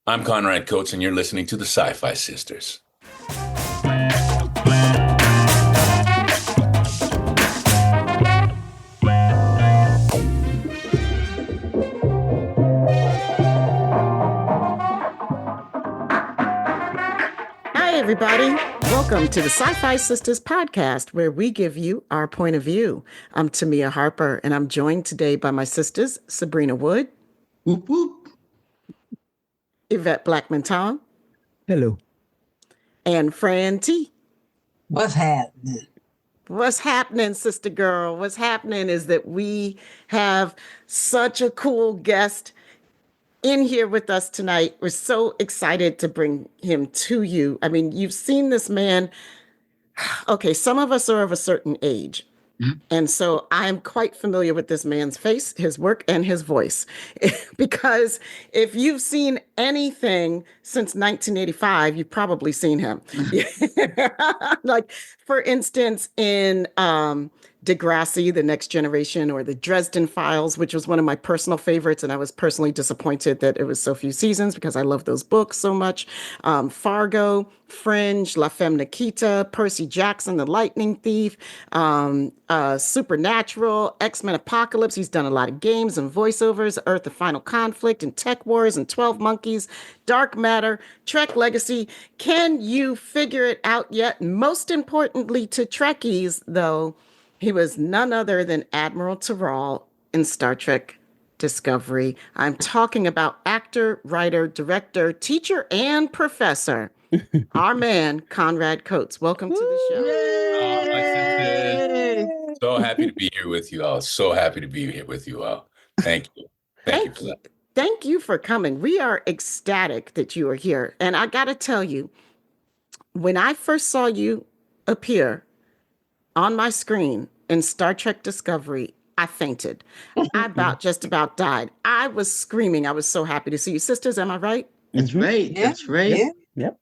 I'm Conrad Coates, and you're listening to the SyFy Sistas. Hi, everybody. Welcome to the SyFy Sistas podcast, where we give you our point of view. I'm Tamia Harper, and I'm joined today by my sisters, Sabrina Wood, Whoop, whoop. Yvette Blackman-Tom, Hello. and Fran T. What's happening? What's happening, sister girl? What's happening is that we have such a cool guest in here with us tonight. We're so excited to bring him to you. I mean, you've seen this man. Okay, some of us are of a certain age. And so I'm quite familiar with this man's face, his work, and his voice. Because if you've seen anything since 1985, you've probably seen him. Like, for instance, in Degrassi, The Next Generation, or The Dresden Files, which was one of my personal favorites. And I was personally disappointed that it was so few seasons because I love those books so much. Fargo, Fringe, La Femme Nikita, Percy Jackson, The Lightning Thief, Supernatural, X-Men Apocalypse. He's done a lot of games and voiceovers, Earth, The Final Conflict, and Tech Wars, and 12 Monkeys, Dark Matter, Trek Legacy. Can you figure it out yet? Most importantly to Trekkies, though, he was none other than Admiral Terral in Star Trek Discovery. I'm talking about actor, writer, director, teacher, and professor, our man, Conrad Coates. Welcome to the show. Oh, my sisters. So happy to be here with you all. So happy to be here with you all. Thank you. Thank you for that. Thank you for coming. We are ecstatic that you are here. And I got to tell you, when I first saw you appear on my screen in Star Trek Discovery, I fainted. I just about died. I was screaming. I was so happy to see you. Sisters, am I right? That's right. Yeah. That's right. Yeah. Yep.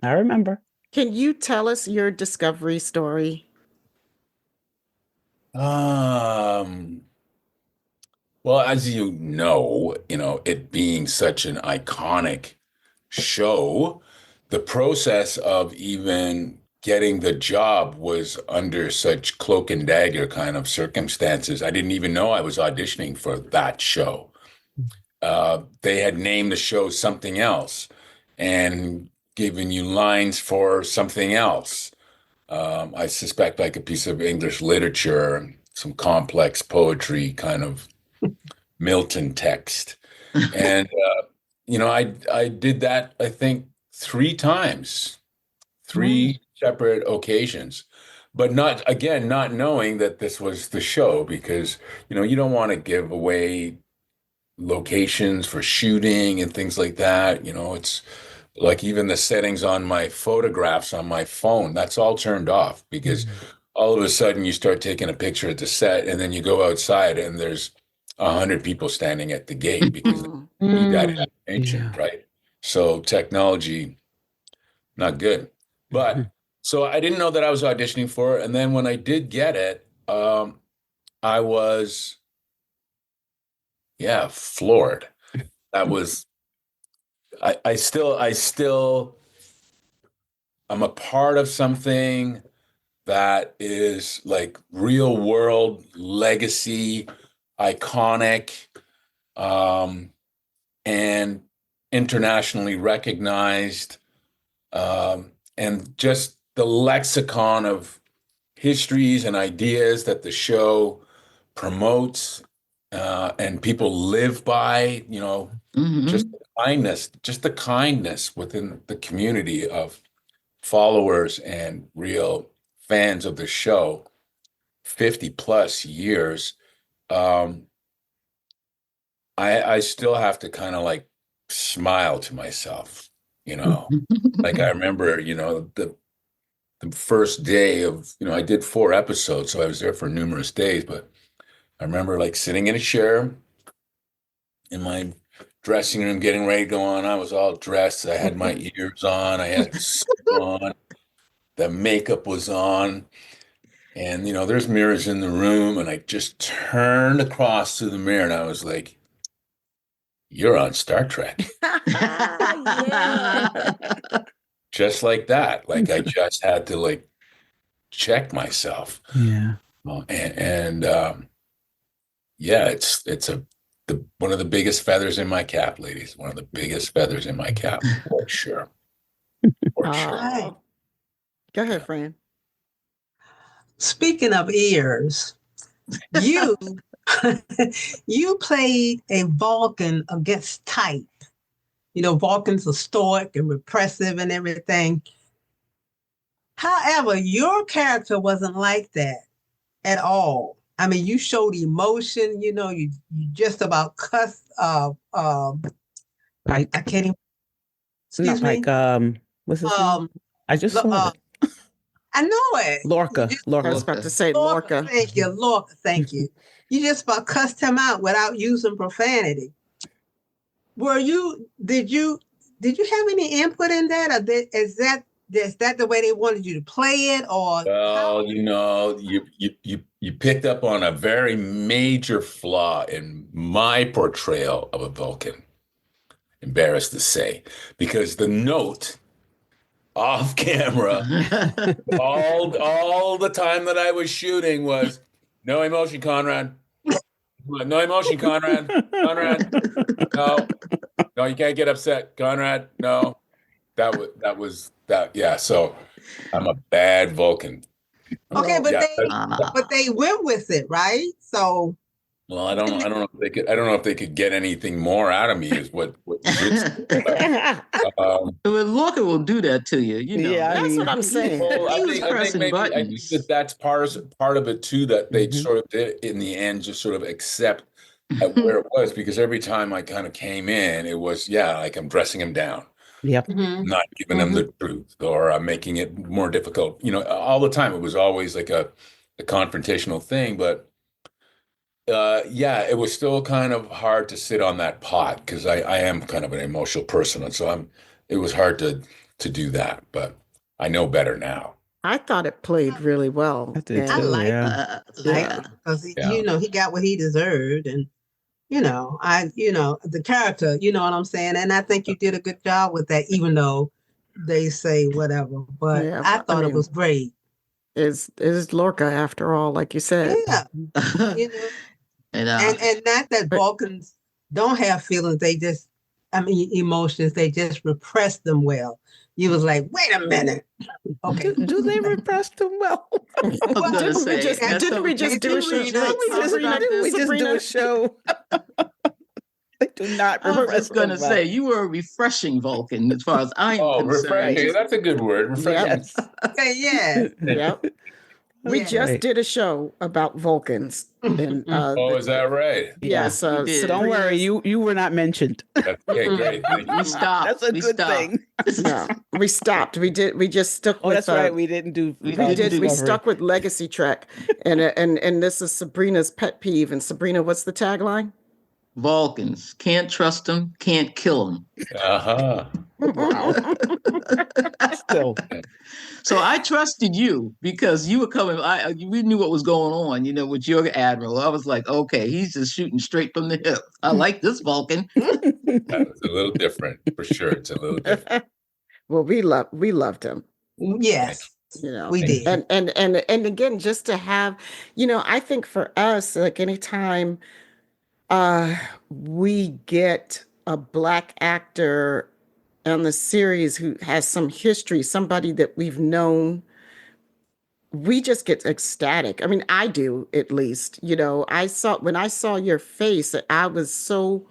I remember. Can you tell us your Discovery story? Well, as you know, it being such an iconic show, the process of even getting the job was under such cloak and dagger kind of circumstances. I didn't even know I was auditioning for that show. They had named the show something else and given you lines for something else. I suspect like a piece of English literature, some complex poetry, kind of Milton text. And, I did that, I think, 3 times, 3 separate occasions, but not knowing that this was the show because, you don't want to give away locations for shooting and things like that. It's like even the settings on my photographs on my phone, that's all turned off because all of a sudden you start taking a picture at the set and then you go outside and there's 100 people standing at the gate because you got information, right? So technology, not good. But so I didn't know that I was auditioning for it. And then when I did get it, I was, floored. That was, I still, I'm a part of something that is like real world legacy, iconic, and internationally recognized, and just the lexicon of histories and ideas that the show promotes, and people live by, just the kindness within the community of followers and real fans of the show, 50 plus years. I still have to kind of like smile to myself, like I remember, the first day of, I did 4 episodes, so I was there for numerous days, but I remember like sitting in a chair in my dressing room, getting ready to go on. I was all dressed. I had my ears on. I had a suit on. The makeup was on. And, there's mirrors in the room. And I just turned across to the mirror and I was like, you're on Star Trek. Yeah. Just like that. Like I just had to like check myself. Yeah. And yeah, it's one of the biggest feathers in my cap, ladies. One of the biggest feathers in my cap, for sure. For sure. Right. Go ahead, Fran. Speaking of ears, you you played a Vulcan against type. You know, Vulcans are stoic and repressive and everything. However, your character wasn't like that at all. I mean, you showed emotion. You know, you just about cussed. I Like, can't even. not Excuse me. like, what's his name? Um, I just saw it. I know it. Lorca. I was Lorca. about to say Lorca, Lorca. thank you, Lorca, thank you. You just about cussed him out without using profanity. Did you have any input in that, or is that the way they wanted you to play it, or Well, you know, you picked up on a very major flaw in my portrayal of a Vulcan. Embarrassed to say, because the note off camera all the time that I was shooting was no emotion, Conrad. No emotion, Conrad. Conrad. No, you can't get upset, Conrad. No, that was. Yeah, so I'm a bad Vulcan. okay, but Yeah, they went with it, right? So well, I don't know if they could. I don't know if they could get anything more out of me. Is what Well, Lorca will do that to you, you know. Yeah, I That's mean, what I'm saying. Well, He was pressing I buttons. think that's part of it too, that they Mhm. sort of did in the end just sort of accept at where it was, because every time I kind of came in, it was, yeah, like I'm dressing him down, Yep. not giving him the truth, or I'm making it more difficult. You know, all the time it was always like a confrontational thing, but yeah, it was still kind of hard to sit on that pot because I am kind of an emotional person, and so it was hard to do that, but I know better now. I thought it played really well. I did I too. like Yeah. Yeah. because Yeah. you know he got what he deserved, and the character, you know what I'm saying, and I think you did a good job with that, even though they say whatever. But Yeah, I but, thought it was great. Is Lorca after all, like you said. Yeah, you know, And and not that Balkans don't have feelings. They just, I mean, emotions. They just repress them well. You was like, wait a minute. Okay. Do they repress them well? I was Well, gonna Didn't we say, just that's didn't we something- just do a show? Sabrina, Sabrina, we just do a show. They do not I was repress just gonna them well. say you were a refreshing Vulcan as far as I am Oh, concerned. refreshing. That's a good word. Refreshing. Yes. Okay, yeah. Yep. We Yeah. just Right. did a show about Vulcans. And Oh, is that right? yes, you did. So don't worry, you were not mentioned. That's okay, great. Thank you. We stopped. That's a we good stopped. thing. No, we stopped. We just stuck Oh, with that's right. We didn't do. we we didn't did do we Discovery. stuck with Legacy Trek. And this is Sabrina's pet peeve. And Sabrina, what's the tagline? Vulcans can't trust them, can't kill them. Uh-huh. Wow. Still. So I trusted you because you were coming. We knew what was going on, you know, with your admiral. I was like, okay, he's just shooting straight from the hip. I like this Vulcan. It's a little different, for sure. It's a little different. Well, we loved him. Yes, You know, we did. and again, just to have, I think for us, like anytime we get a Black actor on the series who has some history, somebody that we've known, we just get ecstatic. I mean, I do, at least. When I saw your face, I was so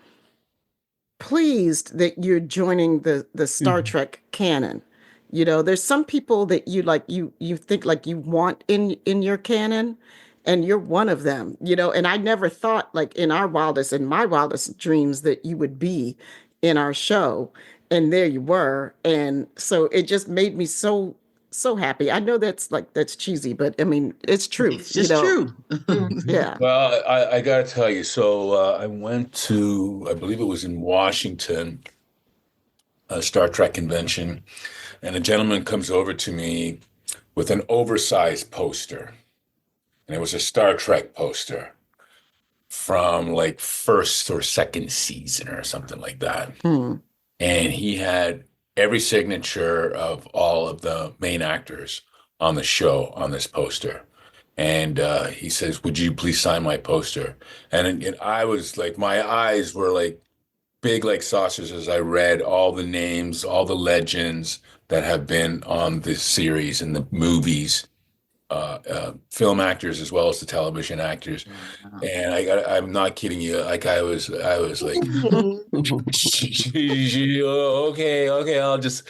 pleased that you're joining the Star Trek canon. There's some people that you think like you want in your canon, and you're one of them. And I never thought, like, in my wildest dreams, that you would be in our show, and there you were. And so it just made me so happy. I know that's cheesy, but I mean, it's true. It's just true. Yeah. Well, I got to tell you, so I went to, I believe it was in Washington, a Star Trek convention, and a gentleman comes over to me with an oversized poster, and it was a Star Trek poster. from like first or second season or something like that. Hmm. And he had every signature of all of the main actors on the show on this poster. And he says, "Would you please sign my poster?" And I was like, my eyes were like big like saucers as I read all the names, all the legends that have been on this series and the movies, film actors as well as the television actors. Wow. And I'm not kidding you. Like I was like, okay, I'll just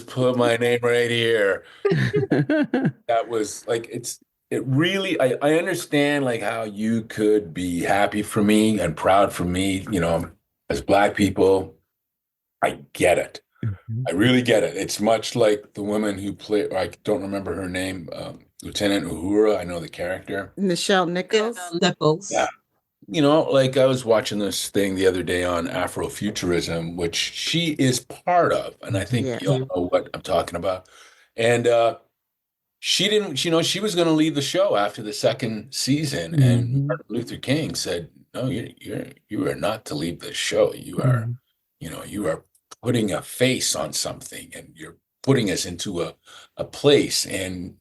put my name right here. That was like, it really, I understand like how you could be happy for me and proud for me, as Black people. I get it. I really get it. It's much like the woman who played, I don't remember her name, Lieutenant Uhura. I know the character. Nichelle Nichols. Nichols. Yeah. Like I was watching this thing the other day on Afrofuturism, which she is part of, and I think Yes. you all know what I'm talking about. And she didn't, she was going to leave the show after the second season, and Martin Luther King said, "No, you are not to leave the show. You are putting a face on something, and you're putting us into a place." And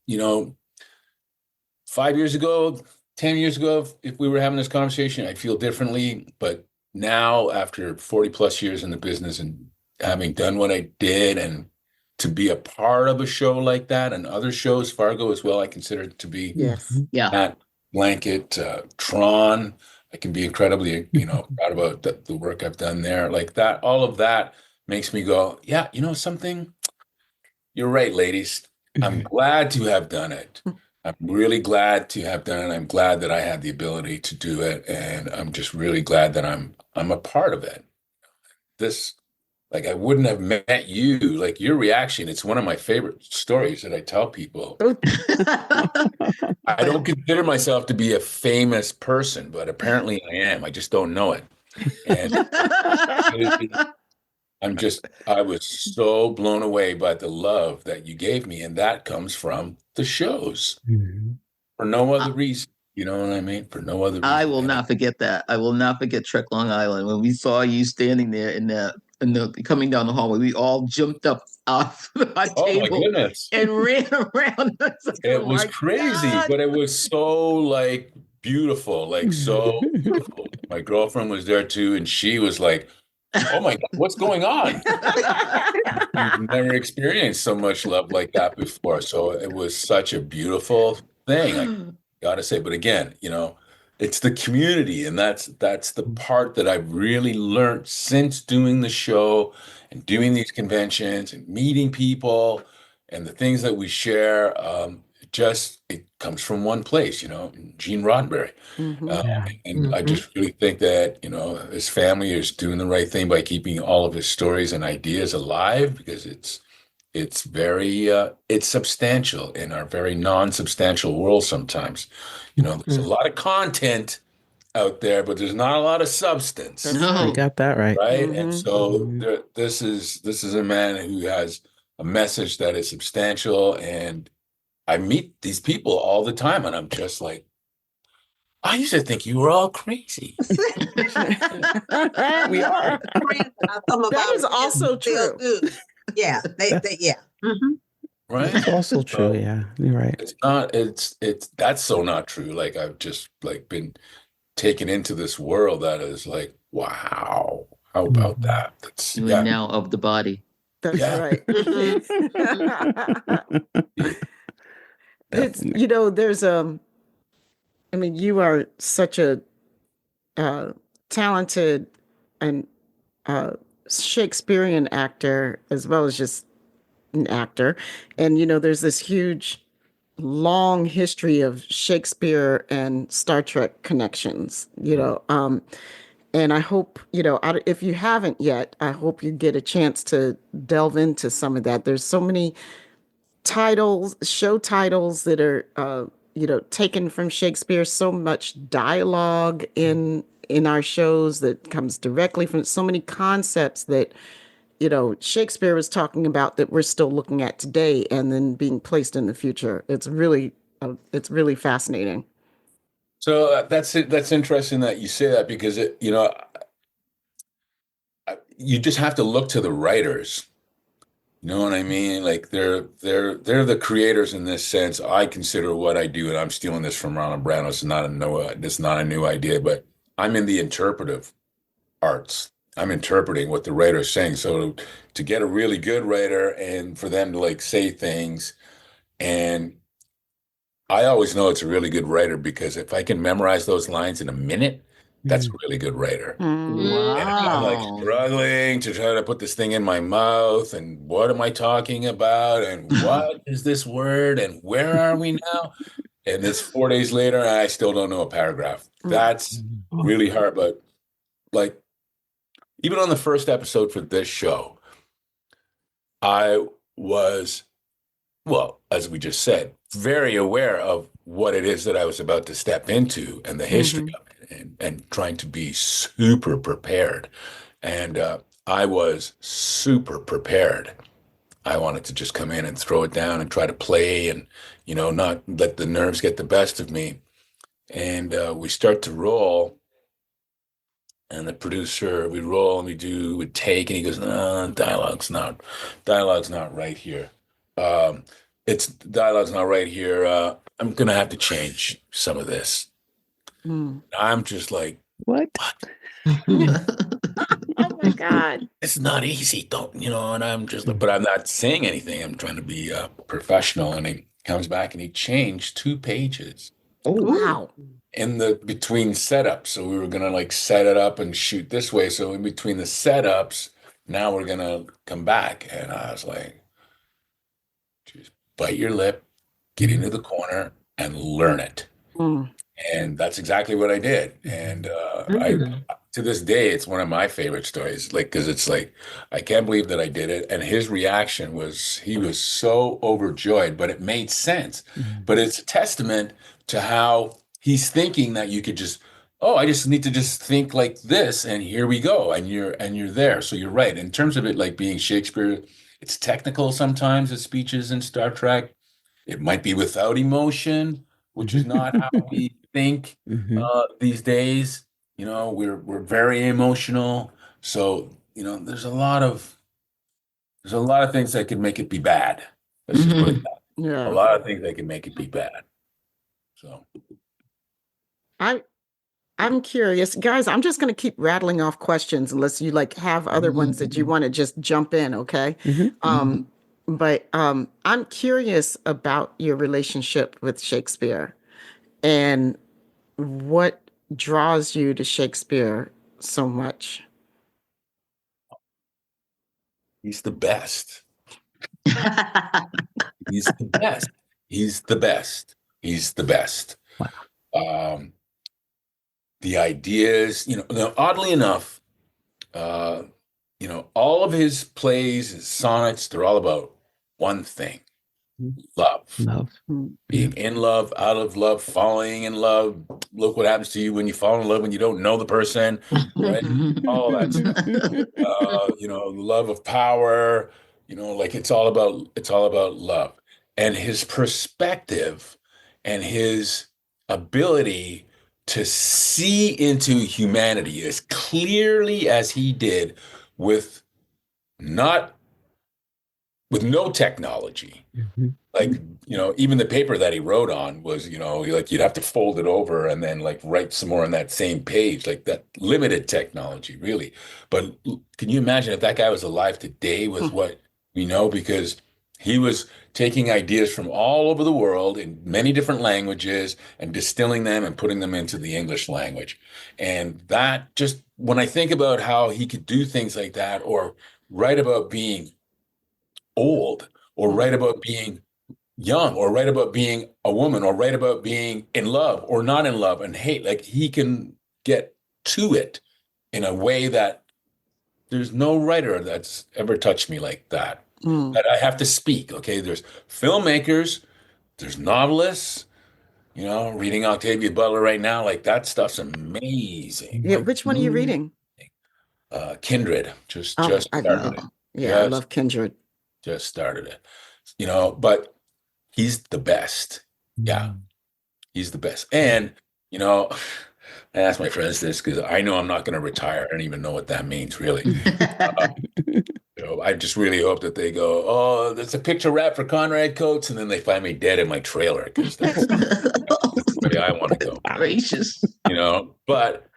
5 years ago, 10 years ago, if we were having this conversation, I'd feel differently. But now, after 40 plus years in the business and having done what I did, and to be a part of a show like that and other shows, Fargo as well, I consider it to be Yes. Yeah. that blanket, Tron. I can be incredibly, proud about the work I've done there. Like that, all of that makes me go, yeah, something? You're right, ladies. I'm glad to have done it. I'm really glad to have done it. I'm glad that I had the ability to do it, and I'm just really glad that I'm a part of it. This, like, I wouldn't have met you. Like your reaction, it's one of my favorite stories that I tell people. I don't consider myself to be a famous person, but apparently I am. I just don't know it. And I was so blown away by the love that you gave me, and that comes from the shows for no other reason. You know what I mean? For no other reason. I will not forget that. I will not forget Trek Long Island when we saw you standing there in the coming down the hallway. We all jumped up off our Oh my table goodness. and ran around. It was crazy, but it was so like beautiful, like so beautiful. My girlfriend was there too, and she was like, "Oh my God, what's going on?" You've never experienced so much love like that before. So it was such a beautiful thing, I gotta say. But again, it's the community, and that's the part that I've really learned since doing the show and doing these conventions and meeting people and the things that we share. It comes from one place, Gene Roddenberry. And I just really think that, his family is doing the right thing by keeping all of his stories and ideas alive, because it's very it's substantial in our very non-substantial world sometimes. There's a lot of content out there, but there's not a lot of substance. No. You got that right. Right. And so this is a man who has a message that is substantial, and I meet these people all the time, and I'm just like, I used to think you were all crazy. We are. That is also true. Yeah, yeah. Right. It's also true. Yeah, you're right. It's not, that's so not true. Like I've just like been taken into this world that is like, wow, how about that? That's You are now of the body. That's Yeah. right. It's there's I mean, you are such a talented and Shakespearean actor as well as just an actor, and there's this huge long history of Shakespeare and Star Trek connections. And I hope, if you haven't yet, I hope you get a chance to delve into some of that. There's so many show titles that are, taken from Shakespeare, so much dialogue in our shows that comes directly from so many concepts that, Shakespeare was talking about that we're still looking at today and then being placed in the future. It's really fascinating. So that's it. That's interesting that you say that because you just have to look to the writers. You know what I mean? Like they're the creators in this sense. I consider what I do, and I'm stealing this from Ronald Brown. It's not a new idea, but I'm in the interpretive arts. I'm interpreting what the writer's saying. So to get a really good writer and for them to like say things, and I always know it's a really good writer because if I can memorize those lines in a minute, that's a really good writer. And if I'm like Wow. struggling to try to put this thing in my mouth, and what am I talking about? And what is this word? And where are we now? And it's 4 days later, and I still don't know a paragraph. That's really hard. But like, even on the first episode for this show, I was, well, as we just said, very aware of what it is that I was about to step into and the history of it, and trying to be super prepared. And I was super prepared. I wanted to just come in and throw it down and try to play and, not let the nerves get the best of me. And we start to roll, and the producer, we roll and we take, and he goes, no, dialogue's not right here. It's dialogue's not right here. I'm gonna have to change some of this. I'm just like, What? Oh my God. it's not easy, don't and I'm just like, but I'm not saying anything. I'm trying to be professional. And he comes back and he changed 2 pages Oh, Wow. in the between setups. So we were gonna like set it up and shoot this way. So in between the setups, now we're gonna come back. And I was like, just bite your lip, get into the corner, and learn it. Mm. And that's exactly what I did. And to this day, it's one of my favorite stories. Like, because it's like, I can't believe that I did it. And his reaction was, he was so overjoyed, but it made sense. But it's a testament to how he's thinking that you could just, oh, I just need to just think like this, and here we go, and you're there. So you're right. In terms of it like being Shakespeare, it's technical sometimes, the speeches in Star Trek. It might be without emotion, which is not how we think these days. We're very emotional. So, there's a lot of things that could make it be bad. Let's just put it that way. A Yeah. lot of things that can make it be bad. So I'm curious. Guys, I'm just going to keep rattling off questions unless you like have other ones that you want to just jump in, okay? But I'm curious about your relationship with Shakespeare and what draws you to Shakespeare so much. he's the best. He's the best. He's the best. He's the best. The ideas, now, oddly enough, all of his plays, his sonnets, they're all about one thing: love. love. Being in love, out of love, falling in love. Look what happens to you when you fall in love when you don't know the person, right? All that stuff. Love of power. Like it's all about love, and his perspective, and his ability to see into humanity as clearly as he did, with not with no technology. Like, even the paper that he wrote on was, like you'd have to fold it over and then like write some more on that same page, like that limited technology, really. But can you imagine if that guy was alive today with what we know? Because he was taking ideas from all over the world in many different languages and distilling them and putting them into the English language. And that just, when I think about how he could do things like that, or write about being old, or write about being young, or write about being a woman, or write about being in love or not in love and hate, like he can get to it in a way that there's no writer that's ever touched me like that. That I have to speak. Okay, there's filmmakers, there's novelists, reading Octavia Butler right now, like that stuff's amazing. Yeah, which one are you reading? Kindred, just I started it. Yeah, I love Kindred. Just started it. But he's the best. Yeah, he's the best. And You know, I ask my friends this because I know I'm not going to retire. I don't even know what that means, really. I just really hope that they go, oh, there's a picture wrap for Conrad Coates, and then they find me dead in my trailer because that's the way I want to go. Gracious. But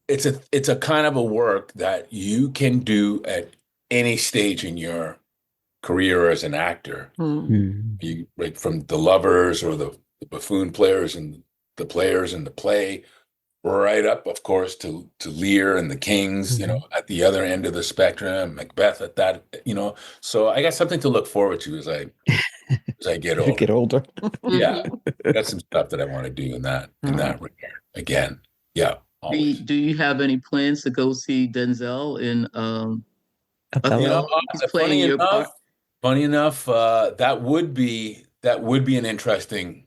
it's a kind of a work that you can do at any stage in your career as an actor. You right from the lovers or the buffoon players and the players in the play, right up, of course, to Lear and the Kings, at the other end of the spectrum, Macbeth at that, So I got something to look forward to as I get older. Get older. Yeah, got some stuff that I want to do in that regard. Again, yeah. Always. Do you have any plans to go see Denzel in Othello? He's playing your part. Funny enough, that would be an interesting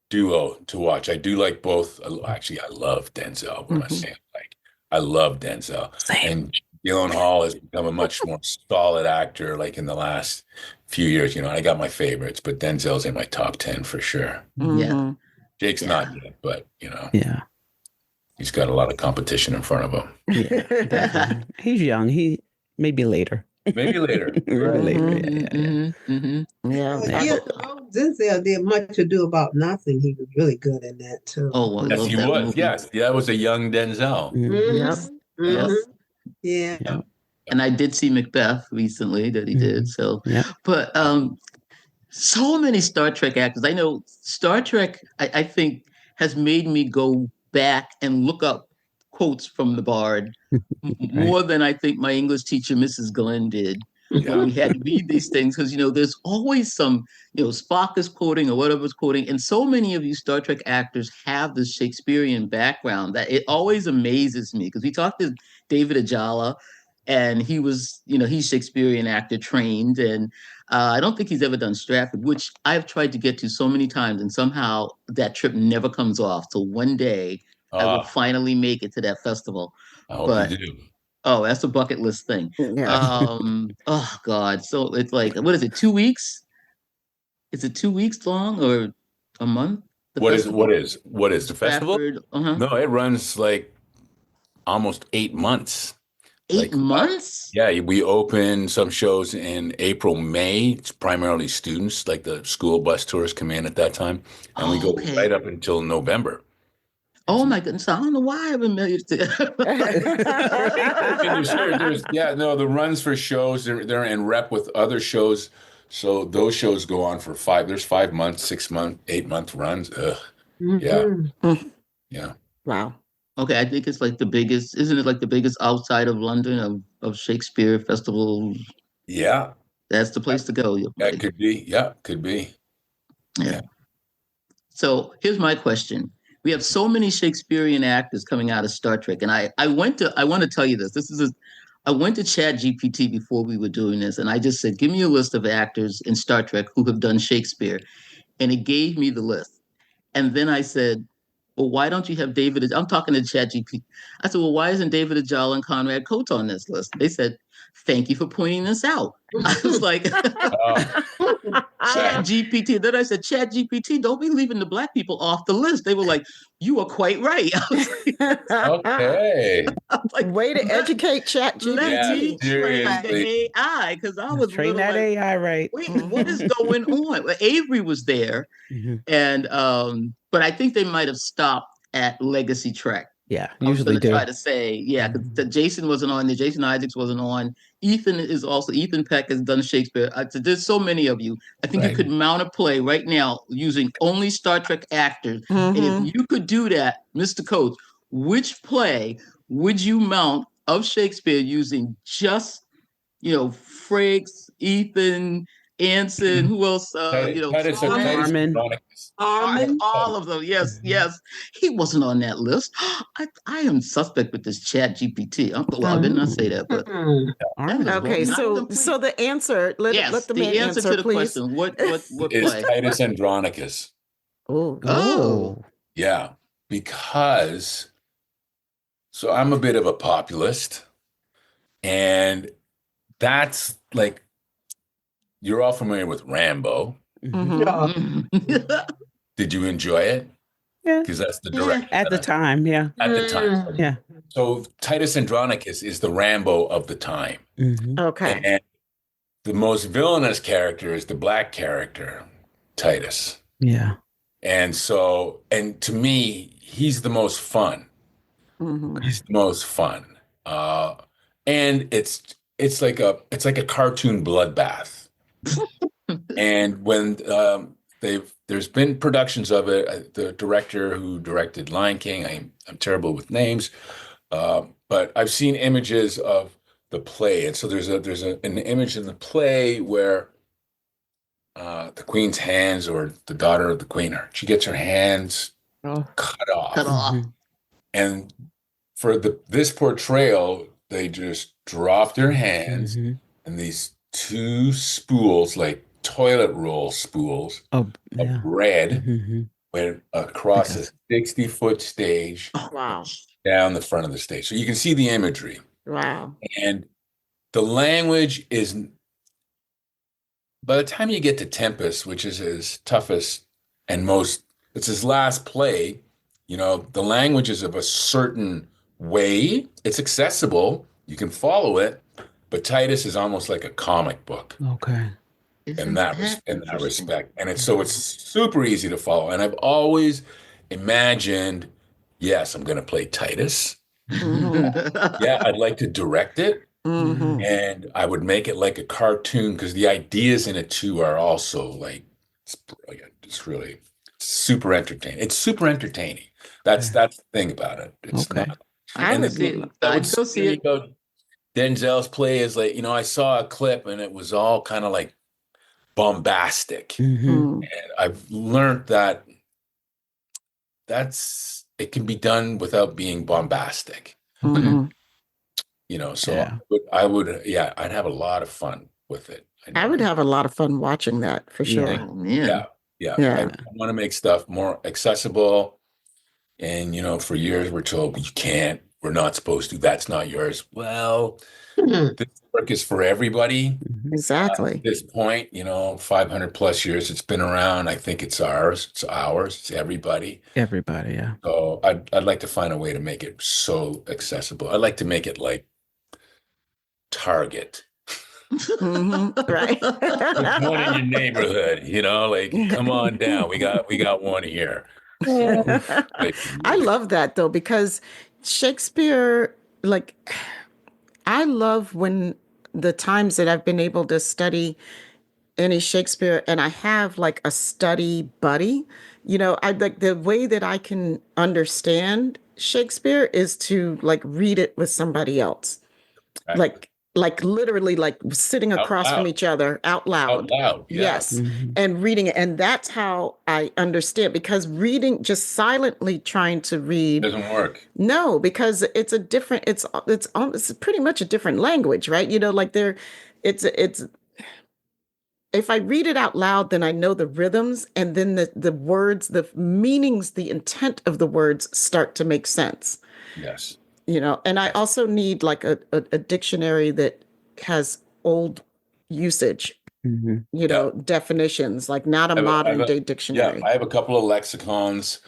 duo to watch. I do like both. Actually, I love Denzel. What am I saying? I love Denzel. Same. And Gyllenhaal has become a much more solid actor, like in the last few years. I got my favorites, but Denzel's in my top 10 for sure. Yeah. Jake's not yet, but Yeah. He's got a lot of competition in front of him. Yeah, he's young. He maybe later. Maybe later. Denzel did Much Ado About Nothing. He was really good in that too. Oh, yes, he was. Movie. Yes, that was a young Denzel. Yeah. And I did see Macbeth recently that he did. So, but so many Star Trek actors. I know Star Trek. I think has made me go back and look up quotes from the Bard more than I think my English teacher, Mrs. Glenn, did. When we had to read these things, because there's always some, Spock is quoting or whatever's quoting, and so many of you Star Trek actors have this Shakespearean background that it always amazes me. Because we talked to David Ajala, and he was, he's Shakespearean actor trained, and I don't think he's ever done Stratford, which I've tried to get to so many times, and somehow that trip never comes off. So one day I will finally make it to that festival. I hope you do. Oh, that's a bucket list thing. Oh God. So it's like, what is it? 2 weeks? Is it 2 weeks long or a month? What is the festival? No, it runs like almost 8 months. 8 months? Yeah, we open some shows in April, May. It's primarily students, like the school bus tours come in at that time. And we go right up until November. Oh my goodness! I don't know why I've been married to. The runs for shows they're in rep with other shows, so those shows go on for 5. There's 5 months, 6 month, 8 month runs. Yeah. Wow. Okay, I think it's like the biggest. Isn't it like the biggest outside of London of Shakespeare festival? Yeah, that's the place to go. That could be. Yeah, could be. Yeah. So here's my question. We have so many Shakespearean actors coming out of Star Trek. And I want to tell you this. I went to ChatGPT before we were doing this, and I just said, give me a list of actors in Star Trek who have done Shakespeare. And it gave me the list. And then I said, well, why don't you have David? I'm talking to ChatGPT. I said, well, why isn't David Ajala and Conrad Coates on this list? They said, thank you for pointing this out. I was like, ChatGPT. Then I said, ChatGPT, don't be leaving the Black people off the list. They were like, you are quite right. I was like, okay. Way to educate ChatGPT. Let me train the AI, because I was train that AI right. Wait, what is going on? Well, Avery was there, and but I think they might have stopped at Legacy Trek. Yeah, usually do. Try to say, because Jason wasn't on there. Jason Isaacs wasn't on. Ethan Peck has done Shakespeare. There's so many of you. I think you could mount a play right now using only Star Trek actors. And if you could do that, Mr. Coates, which play would you mount of Shakespeare using just, Frakes, Ethan, Anson, who else? Armin. All of them. Yes. He wasn't on that list. I am suspect with this ChatGPT. I did not say that, but okay. So the answer. Let the man answer to the please. question. What is play? Titus Andronicus? Oh. Yeah, because so I'm a bit of a populist, and that's like. You're all familiar with Rambo. Yeah. Did you enjoy it? Yeah. Because that's the Yeah. direction At the time, yeah. at the time. Yeah. So Titus Andronicus is the Rambo of the time. Okay. And the most villainous character is the black character, Titus. Yeah. And so, and to me, he's the most fun. He's the most fun. And it's like a cartoon bloodbath. And when there's been productions of it, the director who directed Lion King, I'm terrible with names, but I've seen images of the play, and so there's an image in the play where the queen's hands, or the daughter of the queen, she gets her hands cut off, Cut off. and for this portrayal, they just drop their hands, and these two spools, like toilet roll spools of red, went across a 60-foot stage. Wow. Down the front of the stage. So you can see the imagery. Wow. And the language is, by the time you get to Tempest, which is his toughest and most, it's his last play, the language is of a certain way. It's accessible. You can follow it. But Titus is almost like a comic book. Okay. In that respect. And it's super easy to follow. And I've always imagined, yes, I'm going to play Titus. Yeah, I'd like to direct it. And I would make it like a cartoon, because the ideas in it too are also like, it's brilliant. It's really super entertaining. It's super entertaining. That's the thing about it. It's not. I'd go see it. About Denzel's play is like, I saw a clip and it was all kind of like bombastic. And I've learned that it can be done without being bombastic. So I'd have a lot of fun with it. I would have a lot of fun watching that for sure. Yeah. I want to make stuff more accessible. And, for years we're told we're not supposed to, that's not yours. Well, this work is for everybody. Exactly. At this point, 500 plus years it's been around. I think it's ours. It's everybody. Everybody, yeah. So I'd like to find a way to make it so accessible. I'd like to make it like Target. Right. There's one in your neighborhood, like, come on down. We got one here. I love that though, because Shakespeare, like, I love when the times that I've been able to study any Shakespeare and I have like a study buddy, I like the way that I can understand Shakespeare is to like read it with somebody else. Right. Like literally like sitting across from each other out loud. Yes. And reading it. And that's how I understand, because reading, just silently trying to read doesn't work. No, because it's a different, it's pretty much a different language, right? It's if I read it out loud, then I know the rhythms, and then the words, the meanings, the intent of the words start to make sense. Yes. And I also need like a dictionary that has old usage, definitions, like not a modern day dictionary. Yeah, I have a couple of lexicons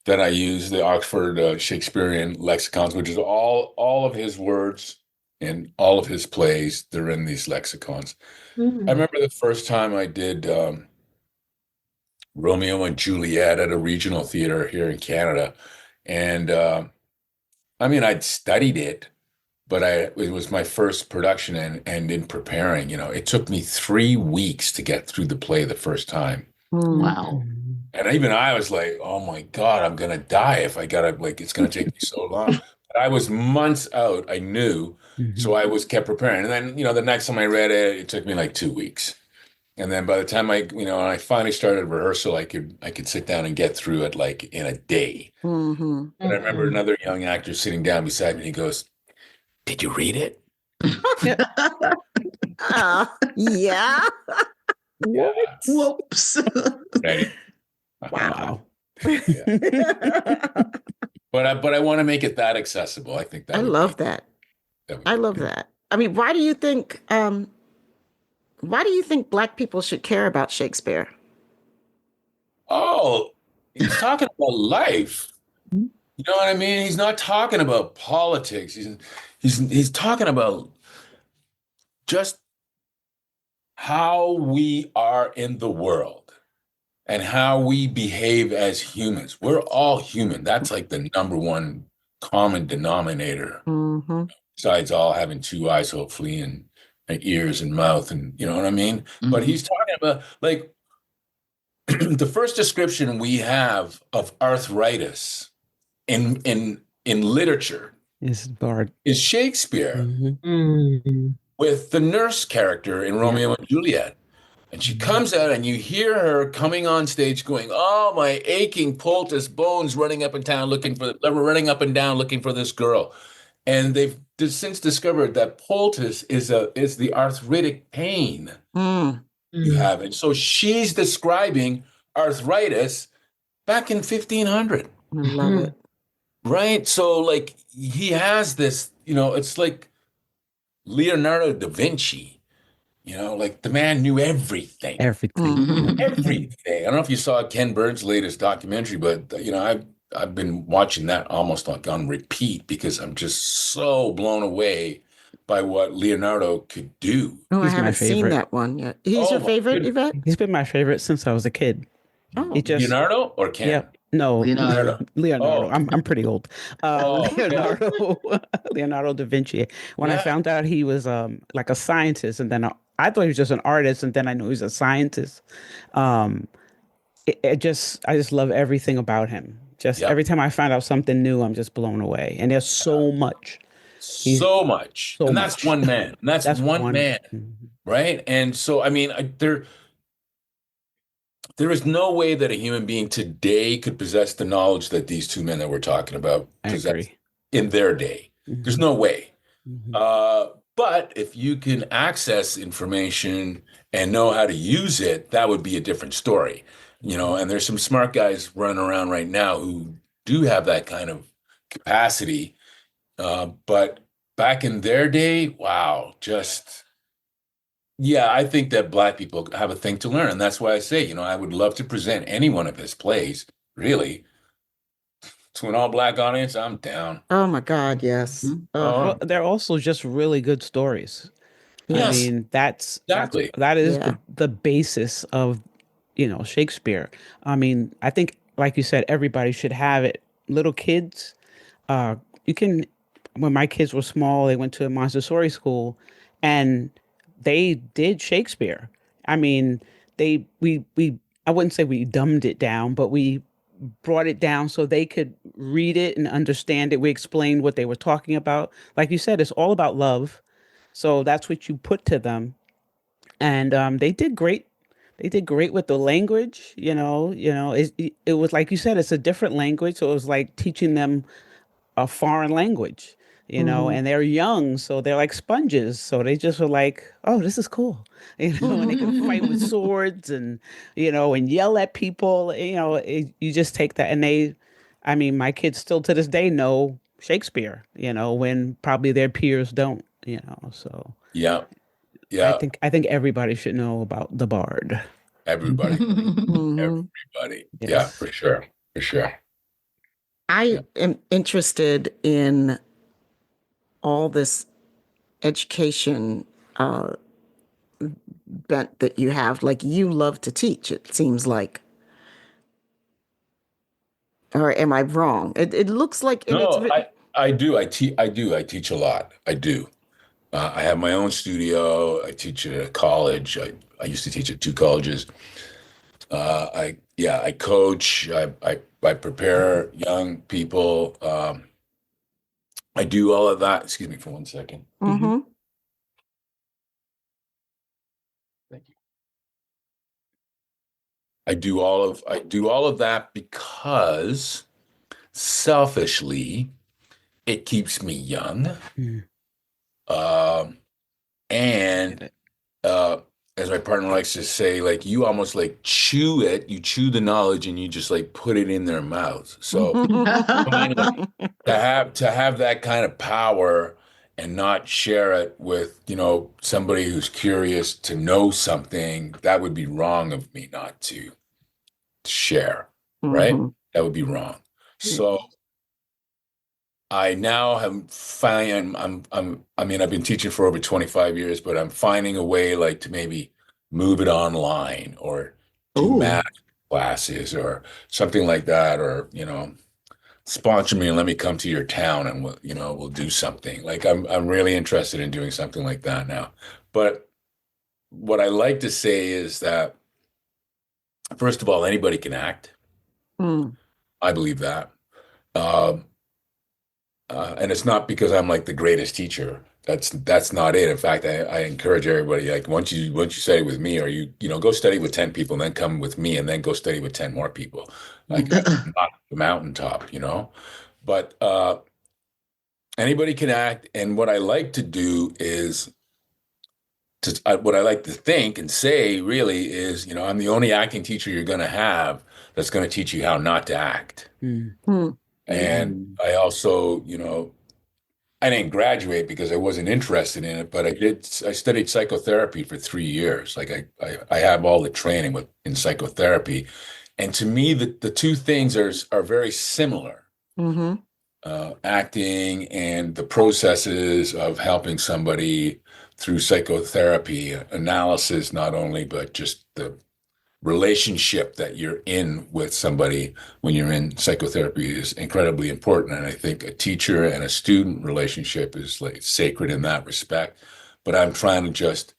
that I use, the Oxford Shakespearean lexicons, which is all of his words and all of his plays. They're in these lexicons. I remember the first time I did Romeo and Juliet at a regional theater here in Canada. And I'd studied it, but it was my first production, and in preparing, it took me 3 weeks to get through the play the first time. Wow. And even I was like, oh my God, I'm going to die if I got to, like, it's going to take me so long. But I was months out, I knew. So I kept preparing. And then, the next time I read it, it took me like 2 weeks. And then by the time I finally started rehearsal, I could sit down and get through it like in a day. And I remember another young actor sitting down beside me, and he goes, "Did you read it?" Yeah. Whoops. Right. Wow. But I want to make it that accessible. I think that I love that. I love that. I mean, why do you think Black people should care about Shakespeare? Oh, he's talking about life. You know what I mean? He's not talking about politics. He's talking about just how we are in the world and how we behave as humans. We're all human. That's like the number one common denominator, Mm-hmm. besides all having two eyes, hopefully, and ears and mouth, and you know what I mean? But Mhm. he's talking about like the first description we have of arthritis in literature Is Bard. is Shakespeare Hmm. Mm. with the nurse character in Yeah. Romeo and Juliet. And she comes out, and you hear her coming on stage going, "Oh, my aching poultice bones running up and down running up and down looking for this girl." And they've since discovered that poultice is the arthritic pain Mm. you Mm. have. And so she's describing arthritis back in 1500, I love it. right? So like he has this, it's like Leonardo da Vinci. Like the man knew everything, Everything. Mhm. everything. I don't know if you saw Ken Burns' latest documentary, but I've been watching that almost like on repeat because I'm just so blown away by what Leonardo could do. Oh, I He's my haven't seen favorite. that one yet. He's Oh your my favorite, goodness. Yvette? He's been my favorite since I was a kid. He Oh, just, Leonardo or Ken? yep. No, Leonardo. Leonardo. Oh, I'm pretty old. oh, okay. Leonardo, Leonardo da Vinci. When I Yeah. found out he was like a scientist, and then I thought he was just an artist, and then I knew he was a scientist. Um, I just love everything about him. Just Yeah. every time I find out something new, I'm just blown away. And there's so much. He's So much. so And that's much. one man. And that's That's one one. man, right? And so, I mean, there is no way that a human being today could possess the knowledge that these two men that we're talking about I possessed agree. in their day. There's no way. Mhm. But if you can access information and know how to use it, that would be a different story. And there's some smart guys running around right now who do have that kind of capacity. But back in their day, wow, yeah, I think that Black people have a thing to learn. And that's why I say, I would love to present any one of his plays, really, to an all Black audience. I'm down. oh my God, yes. Mhm. Well, Oh, they're also just really good stories. I Yeah, yes, mean, exactly. that is yeah. the basis of, Shakespeare. I mean, I think, like you said, everybody should have it. Little kids, you can. When my kids were small, they went to a Montessori school, and they did Shakespeare. I mean, we I wouldn't say we dumbed it down, but we brought it down so they could read it and understand it. We explained what they were talking about. Like you said, it's all about love. So that's what you put to them, and they did great. They did great with the language. It was like you said, it's a different language, so it was like teaching them a foreign language. Mhm. And they're young, so they're like sponges. So they just were like, "Oh, this is cool," and they can fight with swords and and yell at people. You just take that, and I mean, my kids still to this day know Shakespeare. When probably their peers don't. So Yeah, I yeah. think I think everybody should know about the Bard. Everybody, Mhm. everybody. Yeah, Yes. for sure, for sure. Yeah. I am interested in all this education bent that you have. Like you love to teach, it seems like. Or am I wrong? It looks like, and it's No, written. I do. I teach a lot. I do. I have my own studio. I teach at a college. I used to teach at two colleges. I coach. I prepare young people. I do all of that. Excuse me for 1 second. Mhm. Mm-hmm. Thank you. I do all of that because selfishly it keeps me young. Mm. Um, Get and it. uh, as my partner likes to say, like you almost like chew it, you chew the knowledge and you just like put it in their mouths. So finally, to have that kind of power and not share it with, somebody who's curious to know something, that would be wrong of me not to share. right? That would be wrong. So I now have I mean, I've been teaching for over 25 years, but I'm finding a way like to maybe move it online or do math classes or something like that, or, sponsor me and let me come to your town and we'll do something. Like I'm really interested in doing something like that now. But what I like to say is that, first of all, anybody can act. I believe that. Um, and it's not because I'm like the greatest teacher. That's not it. In fact, I encourage everybody, like once you study with me, or go study with 10 people and then come with me and then go study with 10 more people. Like not the mountaintop, But anybody can act. And what I like to do is what I like to think and say really is, I'm the only acting teacher you're going to have that's going to teach you how not to act. And I also, I didn't graduate because I wasn't interested in it, but I studied psychotherapy for 3 years. Like I have all the training in psychotherapy. And to me, the two things are very similar. Acting and the processes of helping somebody through psychotherapy analysis, not only, but just the relationship that you're in with somebody when you're in psychotherapy is incredibly important. And I think a teacher and a student relationship is like sacred in that respect. But I'm trying to just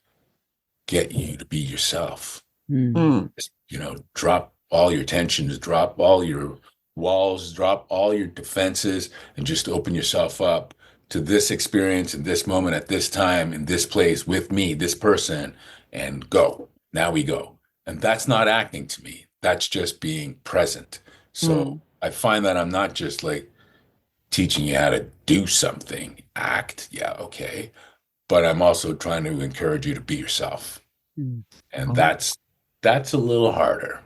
get you to be yourself. Just, drop all your tensions, drop all your walls, drop all your defenses, and just open yourself up to this experience in this moment at this time in this place with me, this person, and go. Now we go. And that's not acting to me. That's just being present. So I find that I'm not just like teaching you how to do something, act, yeah, okay. But I'm also trying to encourage you to be yourself. And that's a little harder.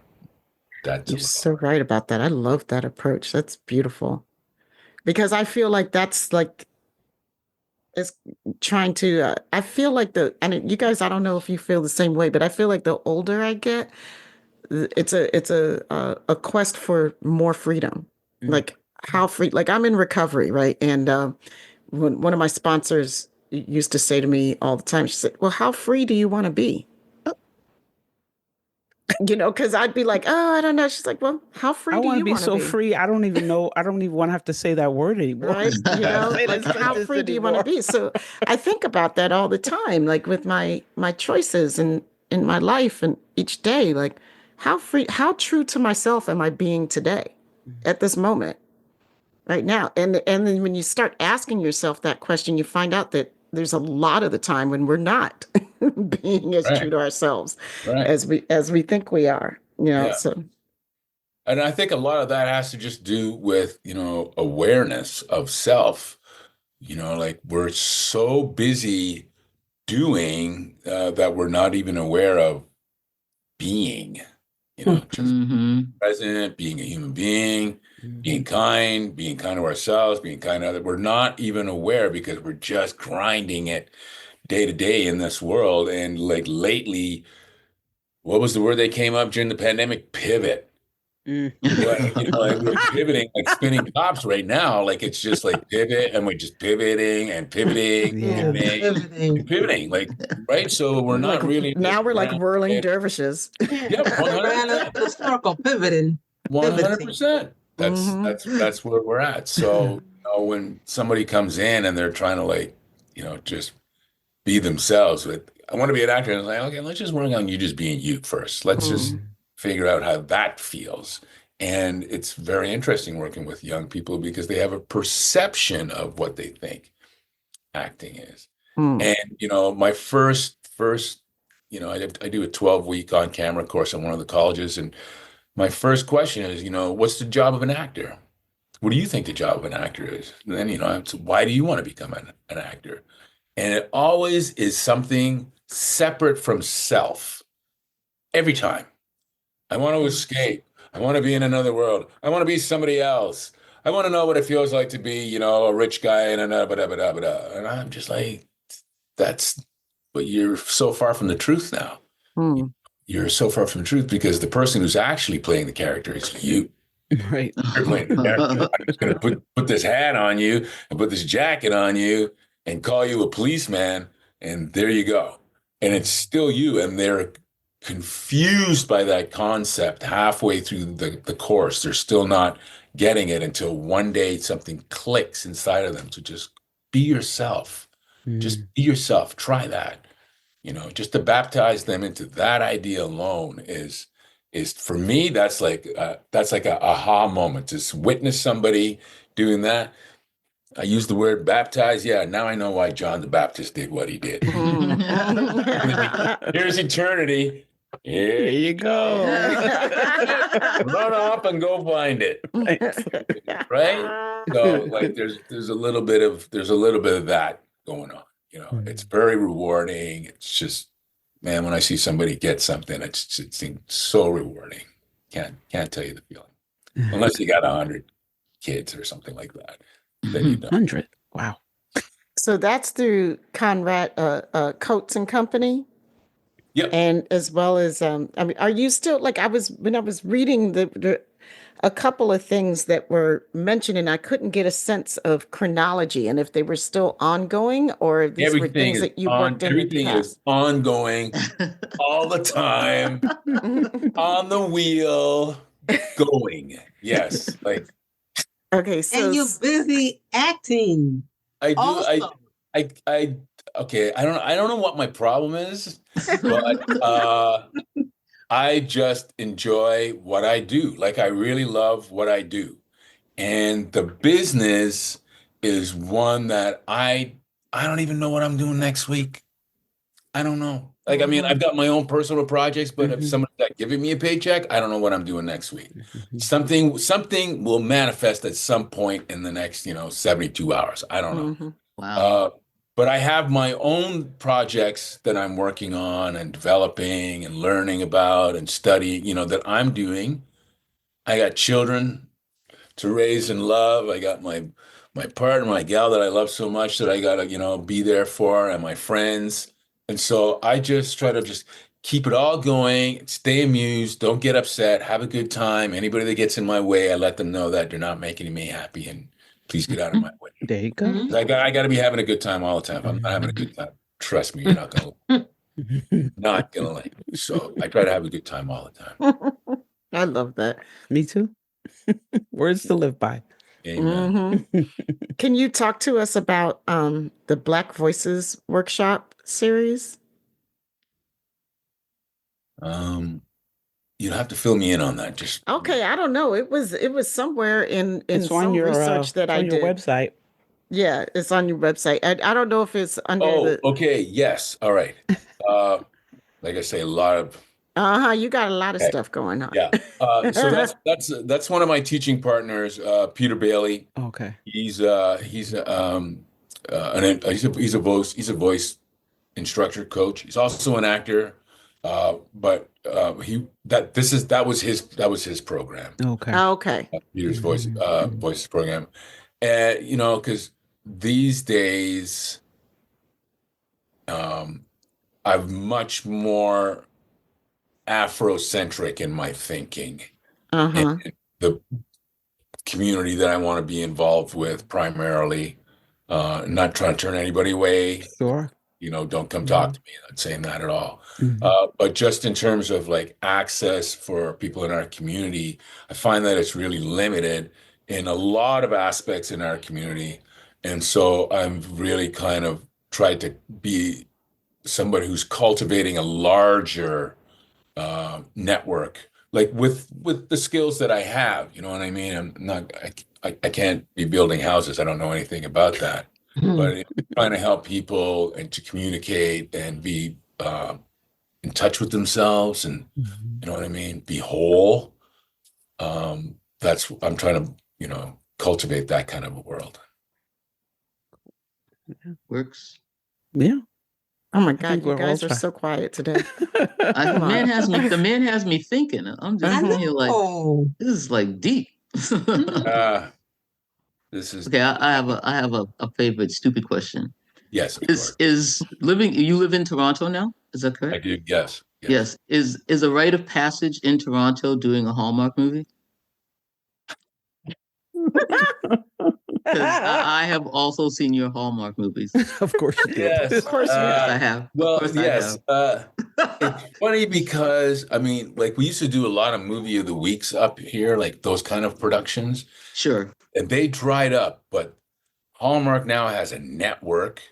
You're so right about that. I love that approach. That's beautiful. Because I feel like that's like, it's trying to, I feel like and you guys, I don't know if you feel the same way, but I feel like the older I get, it's a quest for more freedom. Like how free, like I'm in recovery, right? And when one of my sponsors used to say to me all the time, she said, well, how free do you want to be? Because I'd be like, oh, I don't know. She's like, well, how free do you want to be? I want to be so free. I don't even know. I don't even want to have to say that word anymore. Right? Like how free do you want to be? So I think about that all the time, like with my choices and in my life and each day, like how true to myself am I being today at this moment, right now? And then when you start asking yourself that question, you find out that there's a lot of the time when we're not being as true to ourselves as we think we are, so. And I think a lot of that has to just do with, awareness of self. Like we're so busy doing that we're not even aware of being, just present, being a human being, being kind to ourselves, being kind to others. We're not even aware because we're just grinding it day to day in this world. And like lately, what was the word that came up during the pandemic? Pivot. Like we're pivoting, like spinning tops right now. Like it's just like pivot, and we're just pivoting and pivoting, and pivoting. Like right. So we're not really now. We're like whirling dervishes. Yeah, 100%. The circle pivoting. 100%. That's where we're at. So when somebody comes in and they're trying to like, just be themselves. I want to be an actor, and I was like, okay, let's just work on you just being you first. Let's just figure out how that feels. And it's very interesting working with young people because they have a perception of what they think acting is. And, my first, I do a 12-week on-camera course at one of the colleges. And my first question is, what's the job of an actor? What do you think the job of an actor is? And then, why do you want to become an actor? And it always is something separate from self. Every time. I want to escape. I want to be in another world. I want to be somebody else. I want to know what it feels like to be, a rich guy and and I'm just like, but you're so far from the truth now. You're so far from the truth because the person who's actually playing the character is you. Right. Airplane. I'm just going to put this hat on you and put this jacket on you and call you a policeman, and there you go. And it's still you, and they're confused by that concept halfway through the course. They're still not getting it until one day something clicks inside of them to just be yourself. Just be yourself. Try that. Just to baptize them into that idea alone is for me, that's like a aha moment. Just witness somebody doing that. I use the word baptize. Yeah, now I know why John the Baptist did what he did. Here's eternity. Here you go. Run off and go find it. Right? So like there's a little bit of that going on. It's very rewarding. It's just, man, when I see somebody get something, it's so rewarding. Can't tell you the feeling. Unless you got 100 kids or something like that. Then you don't. 100. Wow. So that's through Conrad Coates and Company. Yep. And as well as, are you still, like, when I was reading a couple of things that were mentioned, and I couldn't get a sense of chronology and if they were still ongoing or if these were things that you worked in the past. Everything is ongoing all the time, on the wheel, going. Yes. Like, okay. So, and you're busy acting. I do. Also. Okay. I don't know what my problem is, but I just enjoy what I do. Like, I really love what I do. And the business is one that I don't even know what I'm doing next week. I don't know. Like, I mean, I've got my own personal projects, but if somebody's not giving me a paycheck, I don't know what I'm doing next week. Something will manifest at some point in the next, 72 hours. I don't know. Wow. But I have my own projects that I'm working on and developing and learning about and studying, that I'm doing. I got children to raise and love. I got my partner, my gal that I love so much that I got to, be there for, and my friends. And so I just try to just keep it all going, stay amused, don't get upset, have a good time. Anybody that gets in my way, I let them know that you're not making me happy and please get out of my way. There you go. I got to be having a good time all the time. If I'm not having a good time, trust me, you're not gonna like me. So I try to have a good time all the time. I love that. Me too. Words to live by. Amen. Can you talk to us about the Black Voices workshop series? You have to fill me in on that. Just okay. I don't know. It was somewhere in some research that I did. Your website. Yeah, it's on your website. I don't know if it's under okay. Yes. All right. Like I say, a lot of you got a lot of stuff going on. Yeah. So that's one of my teaching partners, Peter Bailey. Okay. He's a voice instructor coach. He's also an actor. But that was his program. Okay. Okay. Peter's voice program. And because these days I'm much more Afrocentric in my thinking. And the community that I want to be involved with primarily, not trying to turn anybody away. Sure. Don't come talk to me. I'm not saying that at all. But just in terms of like access for people in our community, I find that it's really limited in a lot of aspects in our community. And so I'm really kind of tried to be somebody who's cultivating a larger network, like with the skills that I have, you know what I mean? I can't be building houses. I don't know anything about that. But trying to help people and to communicate and be in touch with themselves and you know what I mean, be whole. I'm trying to cultivate that kind of a world. Works. Yeah. Oh my God, you guys are so quiet today. The man has me thinking. I'm just like, this is like deep. This is okay. I have a favorite stupid question. Yes. You live in Toronto now? Is that correct? I do. Yes. Yes. Is a rite of passage in Toronto doing a Hallmark movie? Because I have also seen your Hallmark movies. Of course you did. Yes. Of course we Yes, have. I have. Well, Of course yes. I It's funny because, I mean, like we used to do a lot of movie of the weeks up here, like those kind of productions, Sure. and they dried up. But Hallmark now has a network.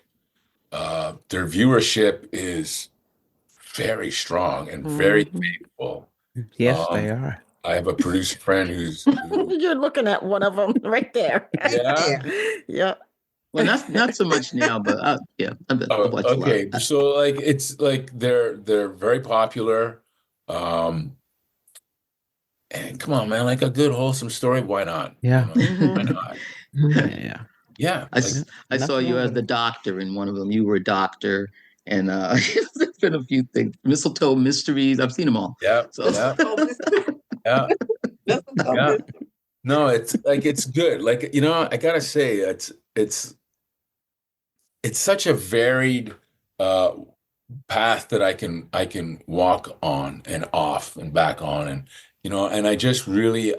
Their viewership is very strong and very faithful. Yes, they Um, are. I have a producer friend who, You're looking at one of them right there. yeah. Yeah. Well, not so much now, but yeah, I Oh, watch a lot. okay. So like it's like they're very popular. Um, and come on, man, like a good wholesome story, why not? Yeah. Why not? Yeah. Yeah. I, Like, s- I saw Nothing you wrong as with the it. doctor in one of them. You were a doctor, and there's been a few things. Mistletoe Mysteries. I've seen them all. yeah, So yeah, yeah, yeah. No, it's like it's good. Like, I gotta say, it's such a varied uh path that I can walk on and off and back on, and and I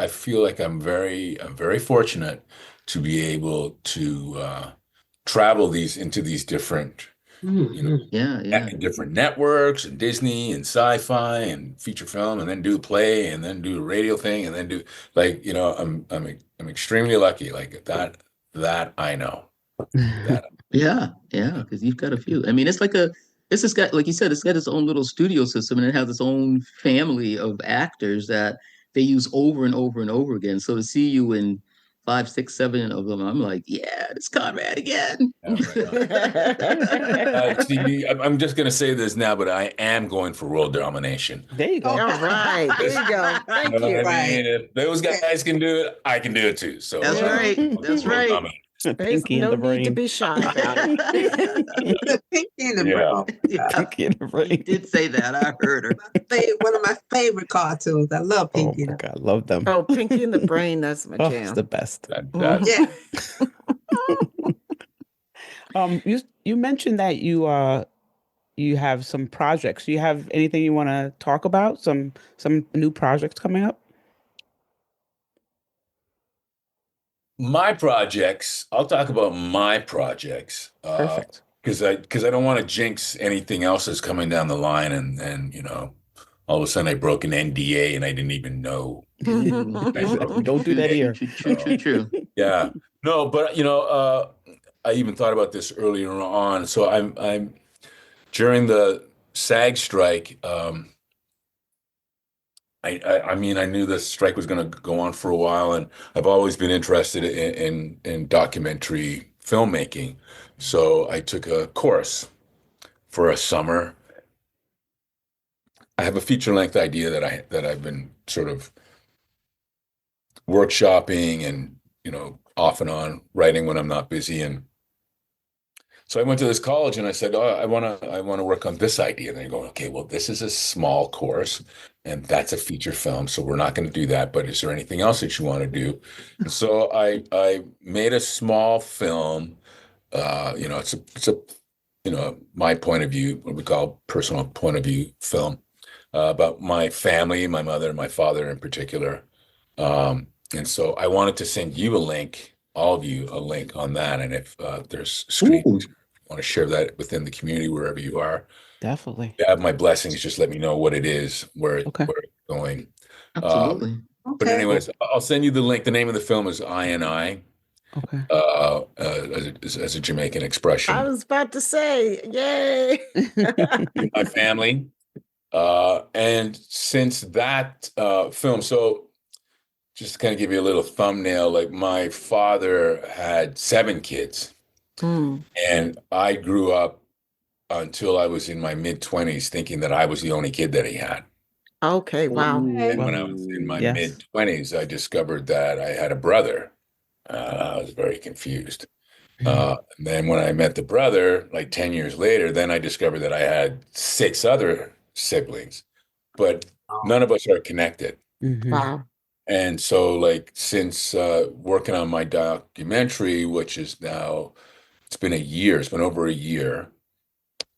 feel like I'm very fortunate to be able to travel these into these different yeah. different networks and Disney and sci-fi and feature film, and then do play and then do a radio thing and then do, like, I'm extremely lucky, like that I know that. Yeah, because you've got a few. I mean, it's just got, like you said, it's got its own little studio system, and it has its own family of actors that they use over and over and over again. So to see you in five, six, seven of them, I'm like, yeah, it's Conrad again. Yeah, right on. See, I'm just gonna say this now, but I am going for world domination. There you go. All right. There you go. Thank You know you. what I mean? If those guys can do it, I can do it too. So That's right. That's world right. domination. There's Pinky in no the need to brain. be shy about it. Pinky in the Yeah. Brain. Yeah, Pinky in the she brain. did say that. I heard her. One of my favorite cartoons. I love Oh Pinky. my God, love them. Oh, Pinky in the Brain, that's my Oh, it's jam. the best. That's Yeah. You mentioned that you have some projects. Do you have anything you want to talk about? Some new projects coming up? my projects. I'll talk about my projects. Perfect. Because I don't want to jinx anything else that's coming down the line, and all of a sudden I broke an NDA and I didn't even know. Don't do that here. True. Yeah. No, but I even thought about this earlier on. So I'm during the SAG strike. I mean, I knew the strike was going to go on for a while, and I've always been interested in documentary filmmaking. So I took a course for a summer. I have a feature length idea that I've been sort of workshopping and off and on writing when I'm not busy. And so I went to this college and I said, "Oh, I want to work on this idea." And they're going, "Okay, well, this is a small course, and that's a feature film, so we're not going to do that. But is there anything else that you want to do?" And so I made a small film. It's a my point of view, what we call personal point of view film, about my family, my mother, my father in particular. And so I wanted to send you a link, all of you, a link on that. And if there's screen, Ooh. want to share that within the community wherever you are. Definitely. You have my blessings. Just let me know what it is, Okay. where it's going. Absolutely. But anyways, I'll send you the link. The name of the film is I and I, Okay. as a Jamaican expression. I was about to say, yay. My family. And since that film, so just to kind of give you a little thumbnail, like my father had 7 kids, and I grew up until I was in my mid-20s thinking that I was the only kid that he had. Okay, wow. And when I was in my Yes. mid-20s, I discovered that I had a brother. I was very confused. And then when I met the brother, like 10 years later, then I discovered that I had 6 other siblings, but none of us are connected. Mhm. Wow. And so, like, since working on my documentary, which is now, it's been over a year,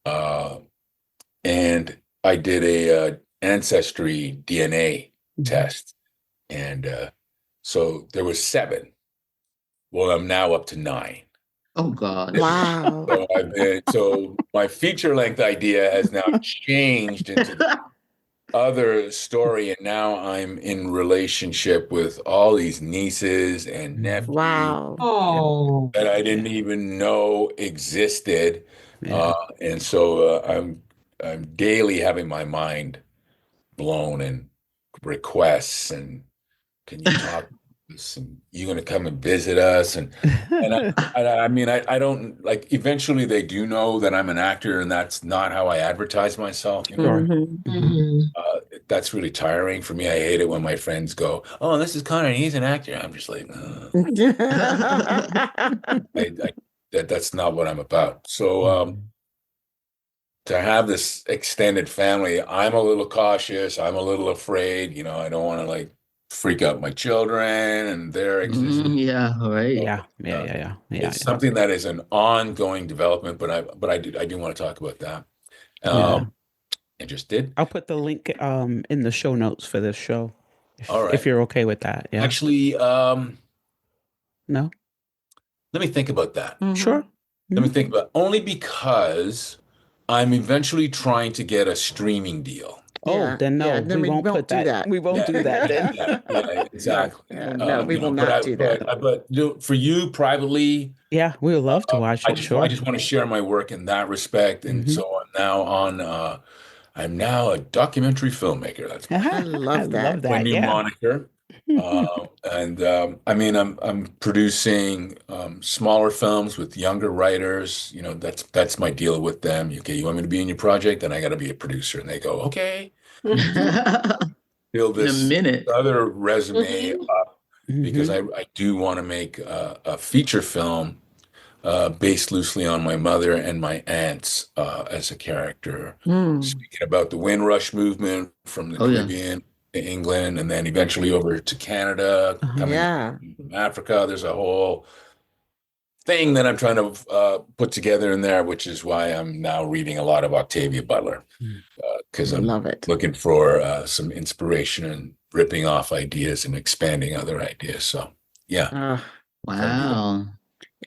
and I did a ancestry DNA test, and so there was 7. Well, I'm now up to 9. Oh God. Wow. So my feature length idea has now changed into the other story, and now I'm in relationship with all these nieces and nephews Wow. Oh, that I didn't even know existed. Yeah. And so I'm daily having my mind blown and requests and can you talk to us and you're going to come and visit us and I mean I don't like eventually they do know that I'm an actor and that's not how I advertise myself, you know. Sure. Mhm. mhm. That's really tiring for me. I hate it when my friends go, "Oh, this is Conrad, he's an actor." I'm just like, that's not what I'm about. So to have this extended family, I'm a little cautious. I'm a little afraid. You know, I don't want to like freak out my children and their existence. Yeah, right. Yeah. Yeah. It's something that is an ongoing development, but I do want to talk about that. Yeah. I just did. I'll put the link in the show notes for this show. All right. If you're okay with that. Yeah. Actually, No. let me think about that. Sure. Let me think about only because I'm eventually trying to get a streaming deal. Oh, then no, then we won't put do that. We won't do that then. Yeah, exactly. No, we will not do that. But for you privately, Yeah, we would love to watch it. Sure. I just want to share my work in that respect, and so I'm now a documentary filmmaker. That's I love that. my new moniker. I mean, I'm producing smaller films with younger writers. You know, that's my deal with them. Okay, you want me to be in your project? Then I got to be a producer. And they go, okay. Build In a this minute. other resume up because I do want to make a feature film based loosely on my mother and my aunts as a character, speaking about the Windrush movement from the Caribbean to England, and then eventually over to Canada, coming from Africa. There's a whole thing that I'm trying to put together in there, which is why I'm now reading a lot of Octavia Butler, because I'm looking for some inspiration and ripping off ideas and expanding other ideas. So, yeah. Wow.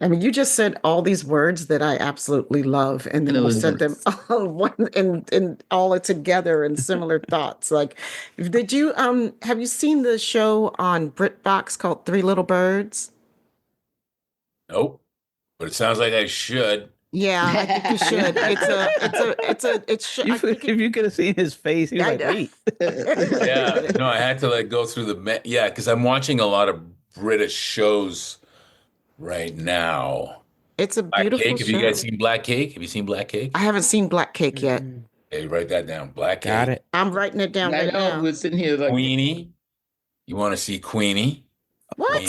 I mean, you just said all these words that I absolutely love, and then you said them all and all together in similar thoughts. Like, did you have you seen the show on BritBox called Three Little Birds? Nope, but it sounds like I should. Yeah, I think you should. If you could have seen his face, he was like, wait. Yeah, no, I had to like go through because I'm watching a lot of British shows right now. It's a beautiful show. Have you guys seen Black Cake? Have you seen Black Cake? I haven't seen Black Cake yet. Okay, write that down. Black Cake. Got it. I'm writing it down right now. We're sitting here like Queenie. You want to see Queenie? What? Queenie.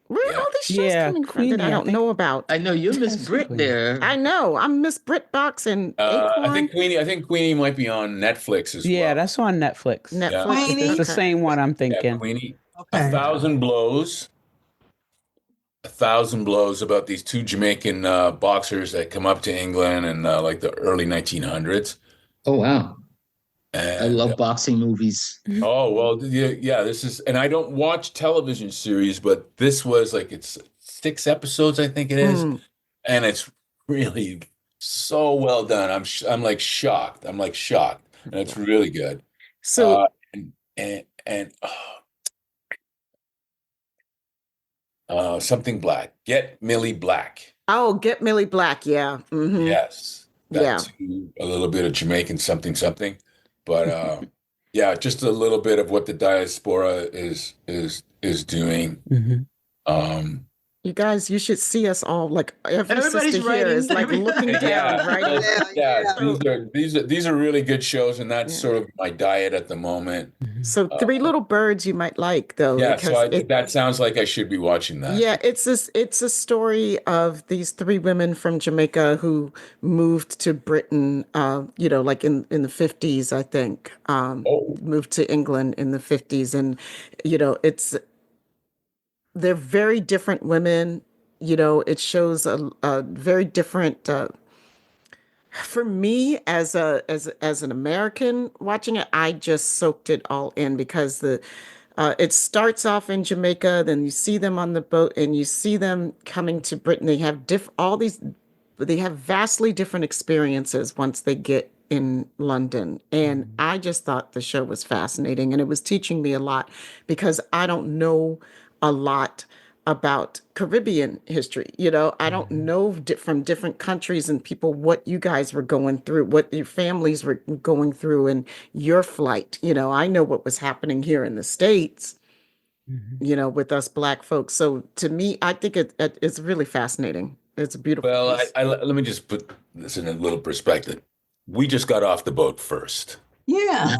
Where are all these shows coming from that I don't know about? I know you're Miss Brit there. I know. I'm Miss BritBox and Acorn. I think Queenie might be on Netflix as well. Yeah, that's on Netflix. Netflix. It's the same one I'm thinking. Yeah, Queenie. Okay. 1,000 Blows. 1,000 Blows about these two Jamaican boxers that come up to England in like the early 1900s. Oh, wow. And, I love boxing movies. Oh, well, yeah, this is, and I don't watch television series, but this was like, it's 6 episodes, I think it is. And it's really so well done. I'm like shocked. And it's really good. So, something black. Get Millie Black. Oh, Get Millie Black. Yeah. Mm-hmm. Yes. Too, a little bit of Jamaican something. But yeah, just a little bit of what the diaspora is doing. You guys, you should see us all. Like everybody's sister here is like looking down, right? These are really good shows, and that's sort of my diet at the moment. So Three Little Birds you might like, though. Yeah, so that sounds like I should be watching that. Yeah, it's a story of these 3 women from Jamaica who moved to Britain, like in the 50s, I think. Moved to England in the 50s, and they're very different women. It shows a very different. For me, as an American watching it, I just soaked it all in because It starts off in Jamaica, then you see them on the boat, and you see them coming to Britain. They have they have vastly different experiences once they get in London. And I just thought the show was fascinating, and it was teaching me a lot because I don't know a lot about Caribbean history. I don't know from different countries and people what you guys were going through, what your families were going through in your flight. I know what was happening here in the States, with us Black folks. So to me, I think it's really fascinating. It's a beautiful Well, piece. let me just put this in a little perspective. We just got off the boat first. Yeah.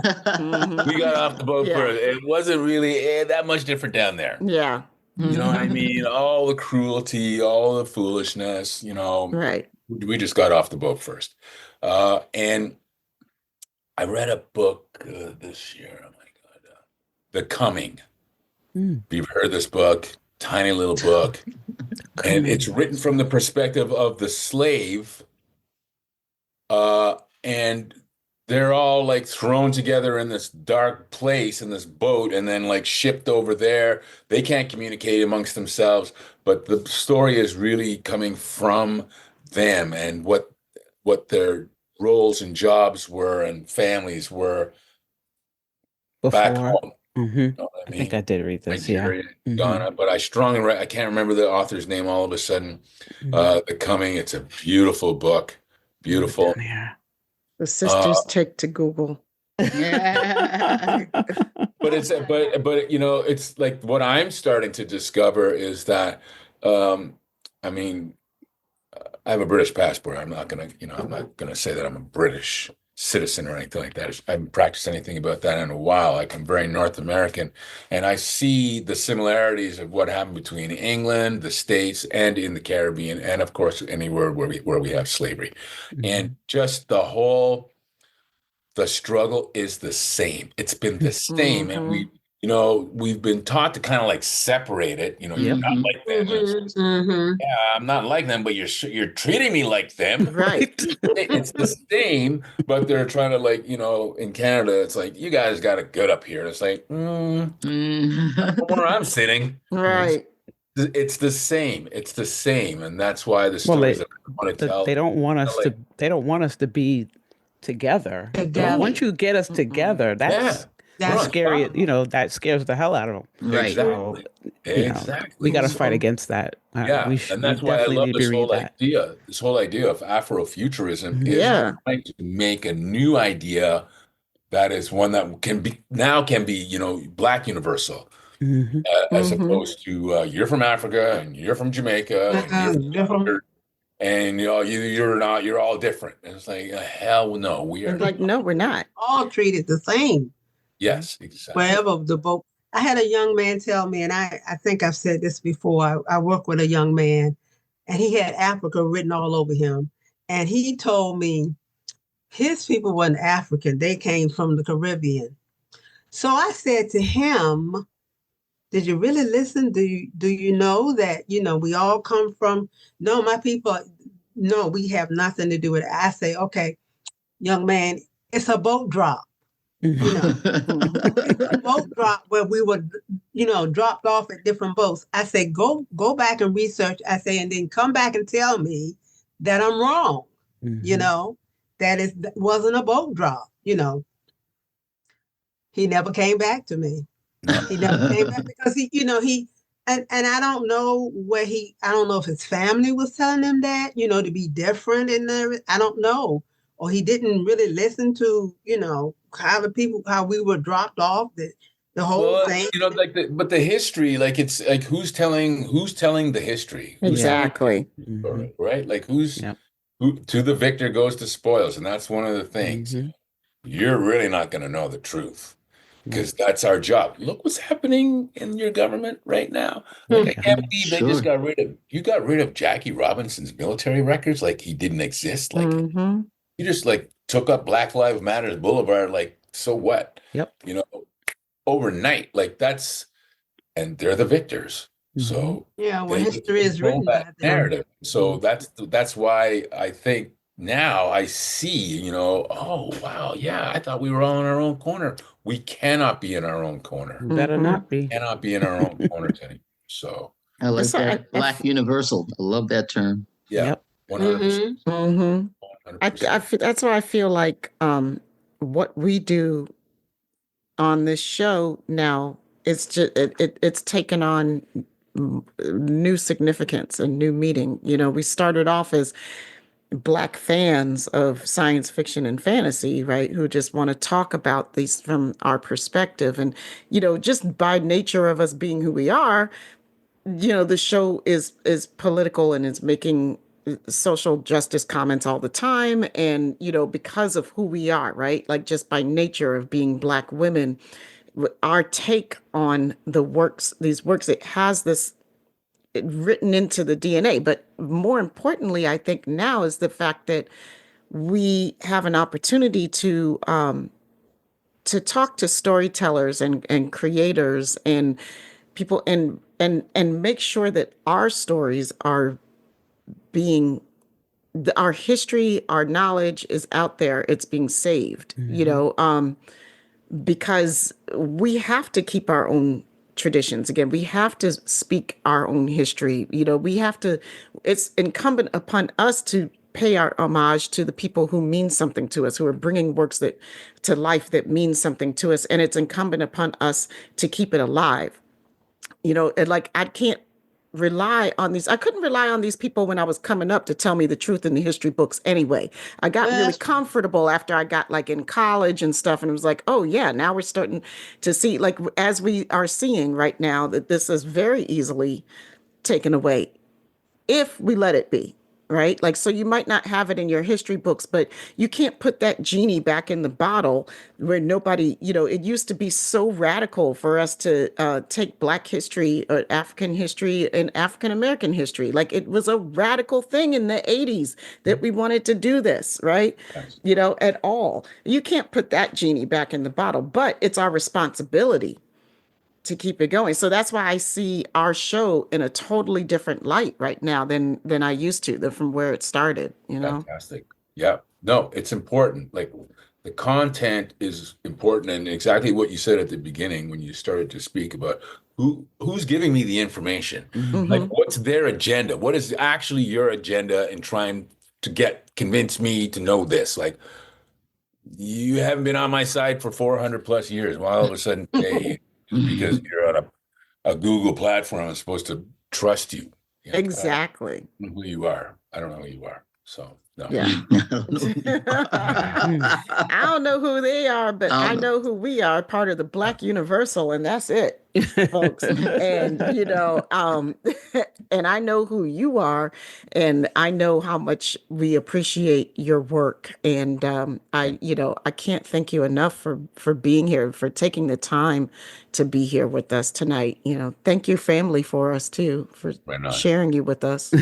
We got off the boat Yeah. first. It wasn't really that much different down there. Yeah. You know what I mean? All the cruelty, all the foolishness, Right. we just got off the boat first. And I read a book this year. Oh my God. The Coming. You've heard this book, tiny little book. And it's written from the perspective of the slave. And they're all like thrown together in this dark place in this boat and then like shipped over there. They can't communicate amongst themselves, but the story is really coming from them and what their roles and jobs were and families were back Before. home. Mm-hmm. You know what I think I did read this. Nigeria, Yeah. Ghana, but I can't remember the author's name all of a sudden. The Coming, it's a beautiful book. Beautiful. Yeah. The sisters take to Google. But it's like what I'm starting to discover is that I mean, I have a British passport. I'm not gonna say that I'm a British citizen or anything like that. I haven't practiced anything about that in a while. Like, I'm very North American, and I see the similarities of what happened between England, the States, and in the Caribbean, and of course anywhere where we have slavery, and just the struggle is the same. It's been the same, and we've been taught to kind of like separate it. You're not like them. Yeah, I'm not like them, but you're treating me like them. Right. It's the same, but they're trying to like, in Canada, it's like, you guys got it good up here. It's like, where I'm sitting. Right. It's the same. It's the same, and that's why the stories that I want to tell. They don't want us to. They don't want us to be together. But once you get us together, that's scary. That scares the hell out of them. Right. Exactly. Exactly. We got to fight against that. And that's why I love this whole idea. This whole idea of Afrofuturism is trying to make a new idea that is one that can be Black universal, as opposed to you're from Africa and you're from Jamaica and you're not. You're all different. And it's like, hell no, we are. Like, no, we're not. All treated the same. Yes, exactly. Wherever the boat. I had a young man tell me, and I think I've said this before. I work with a young man, and he had Africa written all over him. And he told me his people weren't African. They came from the Caribbean. So I said to him, did you really listen? Do you know that, we all come from, no, my people, no, we have nothing to do with it. I say, okay, young man, it's a boat drop. A boat drop where we were, dropped off at different boats. I say, go back and research. I say, and then come back and tell me that I'm wrong. That wasn't a boat drop. He never came back to me. He never came back because and I don't know I don't know if his family was telling him that, to be different I don't know. Or he didn't really listen to, how we were dropped off, the whole thing. But the history, like, it's like, who's telling the history? Exactly. Right? Like, who to the victor goes the spoils. And that's one of the things. You're really not going to know the truth, because that's our job. Look what's happening in your government right now. Like, I can't believe they just got rid of Jackie Robinson's military records like he didn't exist. Like, you just like took up Black Lives Matters Boulevard, like, so what? Yep. Overnight, like, and they're the victors. So history is written that narrative. So that's why I think now I see, oh, wow, yeah, I thought we were all in our own corner. We cannot be in our own corner. Better not be. Cannot be in our own corners anymore. So, I like So that. Black universal. I love that term. yeah, Yep. 100%. Mm-hmm. 100%. That's why I feel like what we do on this show now is just it's taken on new significance and new meaning. We started off as Black fans of science fiction and fantasy, right? Who just want to talk about these from our perspective. And, just by nature of us being who we are, the show is political and is making social justice comments all the time. And, because of who we are, right? Like just by nature of being Black women, our take on these works, it has this written into the DNA. But more importantly, I think now is the fact that we have an opportunity to talk to storytellers and creators and people and make sure that our stories are being our history, our knowledge is out there. It's being saved, because we have to keep our own traditions. Again, we have to speak our own history. It's incumbent upon us to pay our homage to the people who mean something to us, who are bringing works to life that mean something to us. And it's incumbent upon us to keep it alive. And like I couldn't rely on these people when I was coming up to tell me the truth in the history books anyway. I got really comfortable after I got like in college and stuff. And it was like, oh yeah, now we're starting to see, like, as we are seeing right now, that this is very easily taken away if we let it be. Right? Like, so you might not have it in your history books, but you can't put that genie back in the bottle where nobody, it used to be so radical for us to take Black history or African history and African American history. Like, it was a radical thing in the 80s that we wanted to do this, right? Yes. At all. You can't put that genie back in the bottle, but it's our responsibility to keep it going. So that's why I see our show in a totally different light right now than I used to, from where it started, Fantastic. Yeah. No, it's important. Like the content is important, and exactly what you said at the beginning when you started to speak about who's giving me the information. Mm-hmm. Like, what's their agenda? What is actually your agenda in trying to convince me to know this? Like, you haven't been on my side for 400 plus years. Well, all of a sudden, hey, because you're on a Google platform, I'm supposed to trust you. Exactly. I don't know who you are. I don't know who you are. So, no. Yeah. I don't know who they are, but I know who we are, part of the Black Universal, and that's it, folks. And, and I know who you are, and I know how much we appreciate your work. And I can't thank you enough for being here, for taking the time to be here with us tonight. Thank you, family, for us too, for sharing you with us.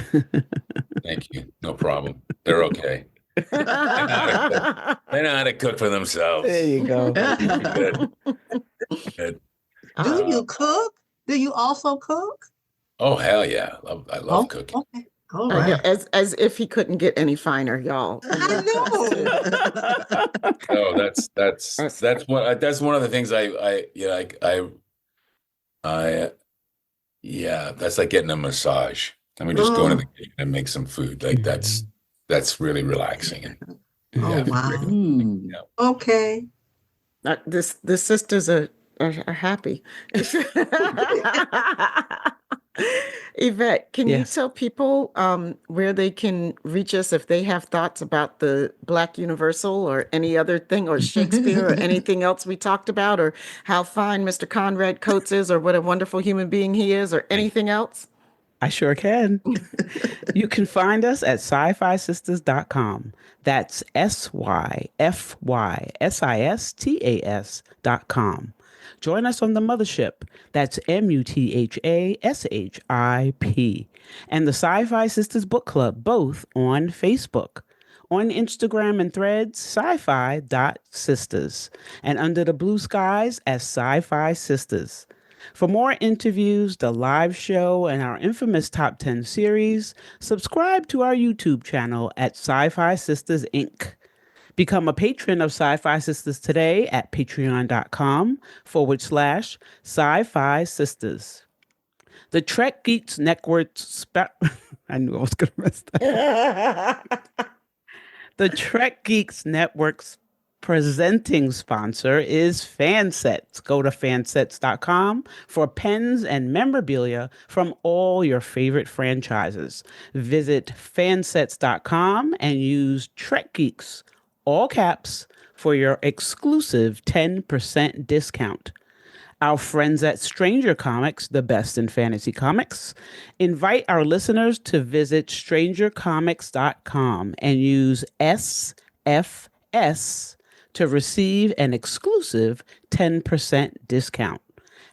Thank you. No problem. They're okay. They know how to cook for themselves. There you go. Good. Good. Do you cook? Do you also cook? Oh, hell yeah. I love cooking. Okay. All right. As if he couldn't get any finer, y'all. I know. No, that's one of the things that's like getting a massage. I mean, just going to the kitchen and make some food. Like that's really relaxing. Wow. Okay. The sisters are happy. Yvette, can you tell people where they can reach us if they have thoughts about the Black Universal or any other thing, or Shakespeare or anything else we talked about, or how fine Mr. Conrad Coates is, or what a wonderful human being he is, or anything else? I sure can. You can find us at SyFySistas.com. That's SyFySistas.com. Join us on the mothership. That's MUTHASHIP. And the SyFy Sistas Book Club, both on Facebook. On Instagram and Threads, syfy.sistas. And under the blue skies as SyFy Sistas. For more interviews, the live show, and our infamous Top 10 series, subscribe to our YouTube channel at SyFy Sistas Inc. Become a patron of SyFy Sistas today at patreon.com/SyFy Sistas. The Trek Geeks Network I knew I was going to mess that up. The Trek Geeks Network's presenting sponsor is Fansets. Go to fansets.com for pens and memorabilia from all your favorite franchises. Visit fansets.com and use Trek Geeks, all caps, for your exclusive 10% discount. Our friends at Stranger Comics, the best in fantasy comics, invite our listeners to visit strangercomics.com and use SFS to receive an exclusive 10% discount.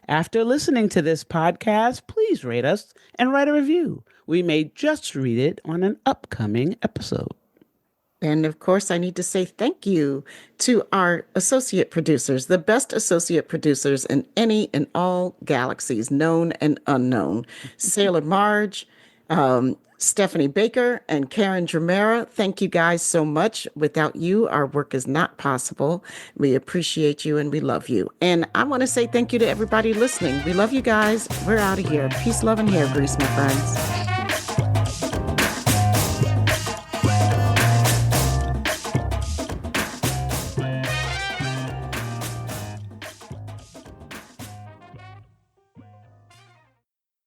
After listening to this podcast, please rate us and write a review. We may just read it on an upcoming episode. And of course, I need to say thank you to our associate producers, the best associate producers in any and all galaxies, known and unknown. Sailor Marj, Stephanie Baker, and Karen Dramera. Thank you guys so much. Without you, our work is not possible. We appreciate you and we love you. And I want to say thank you to everybody listening. We love you guys. We're out of here. Peace, love, and hair grease, my friends.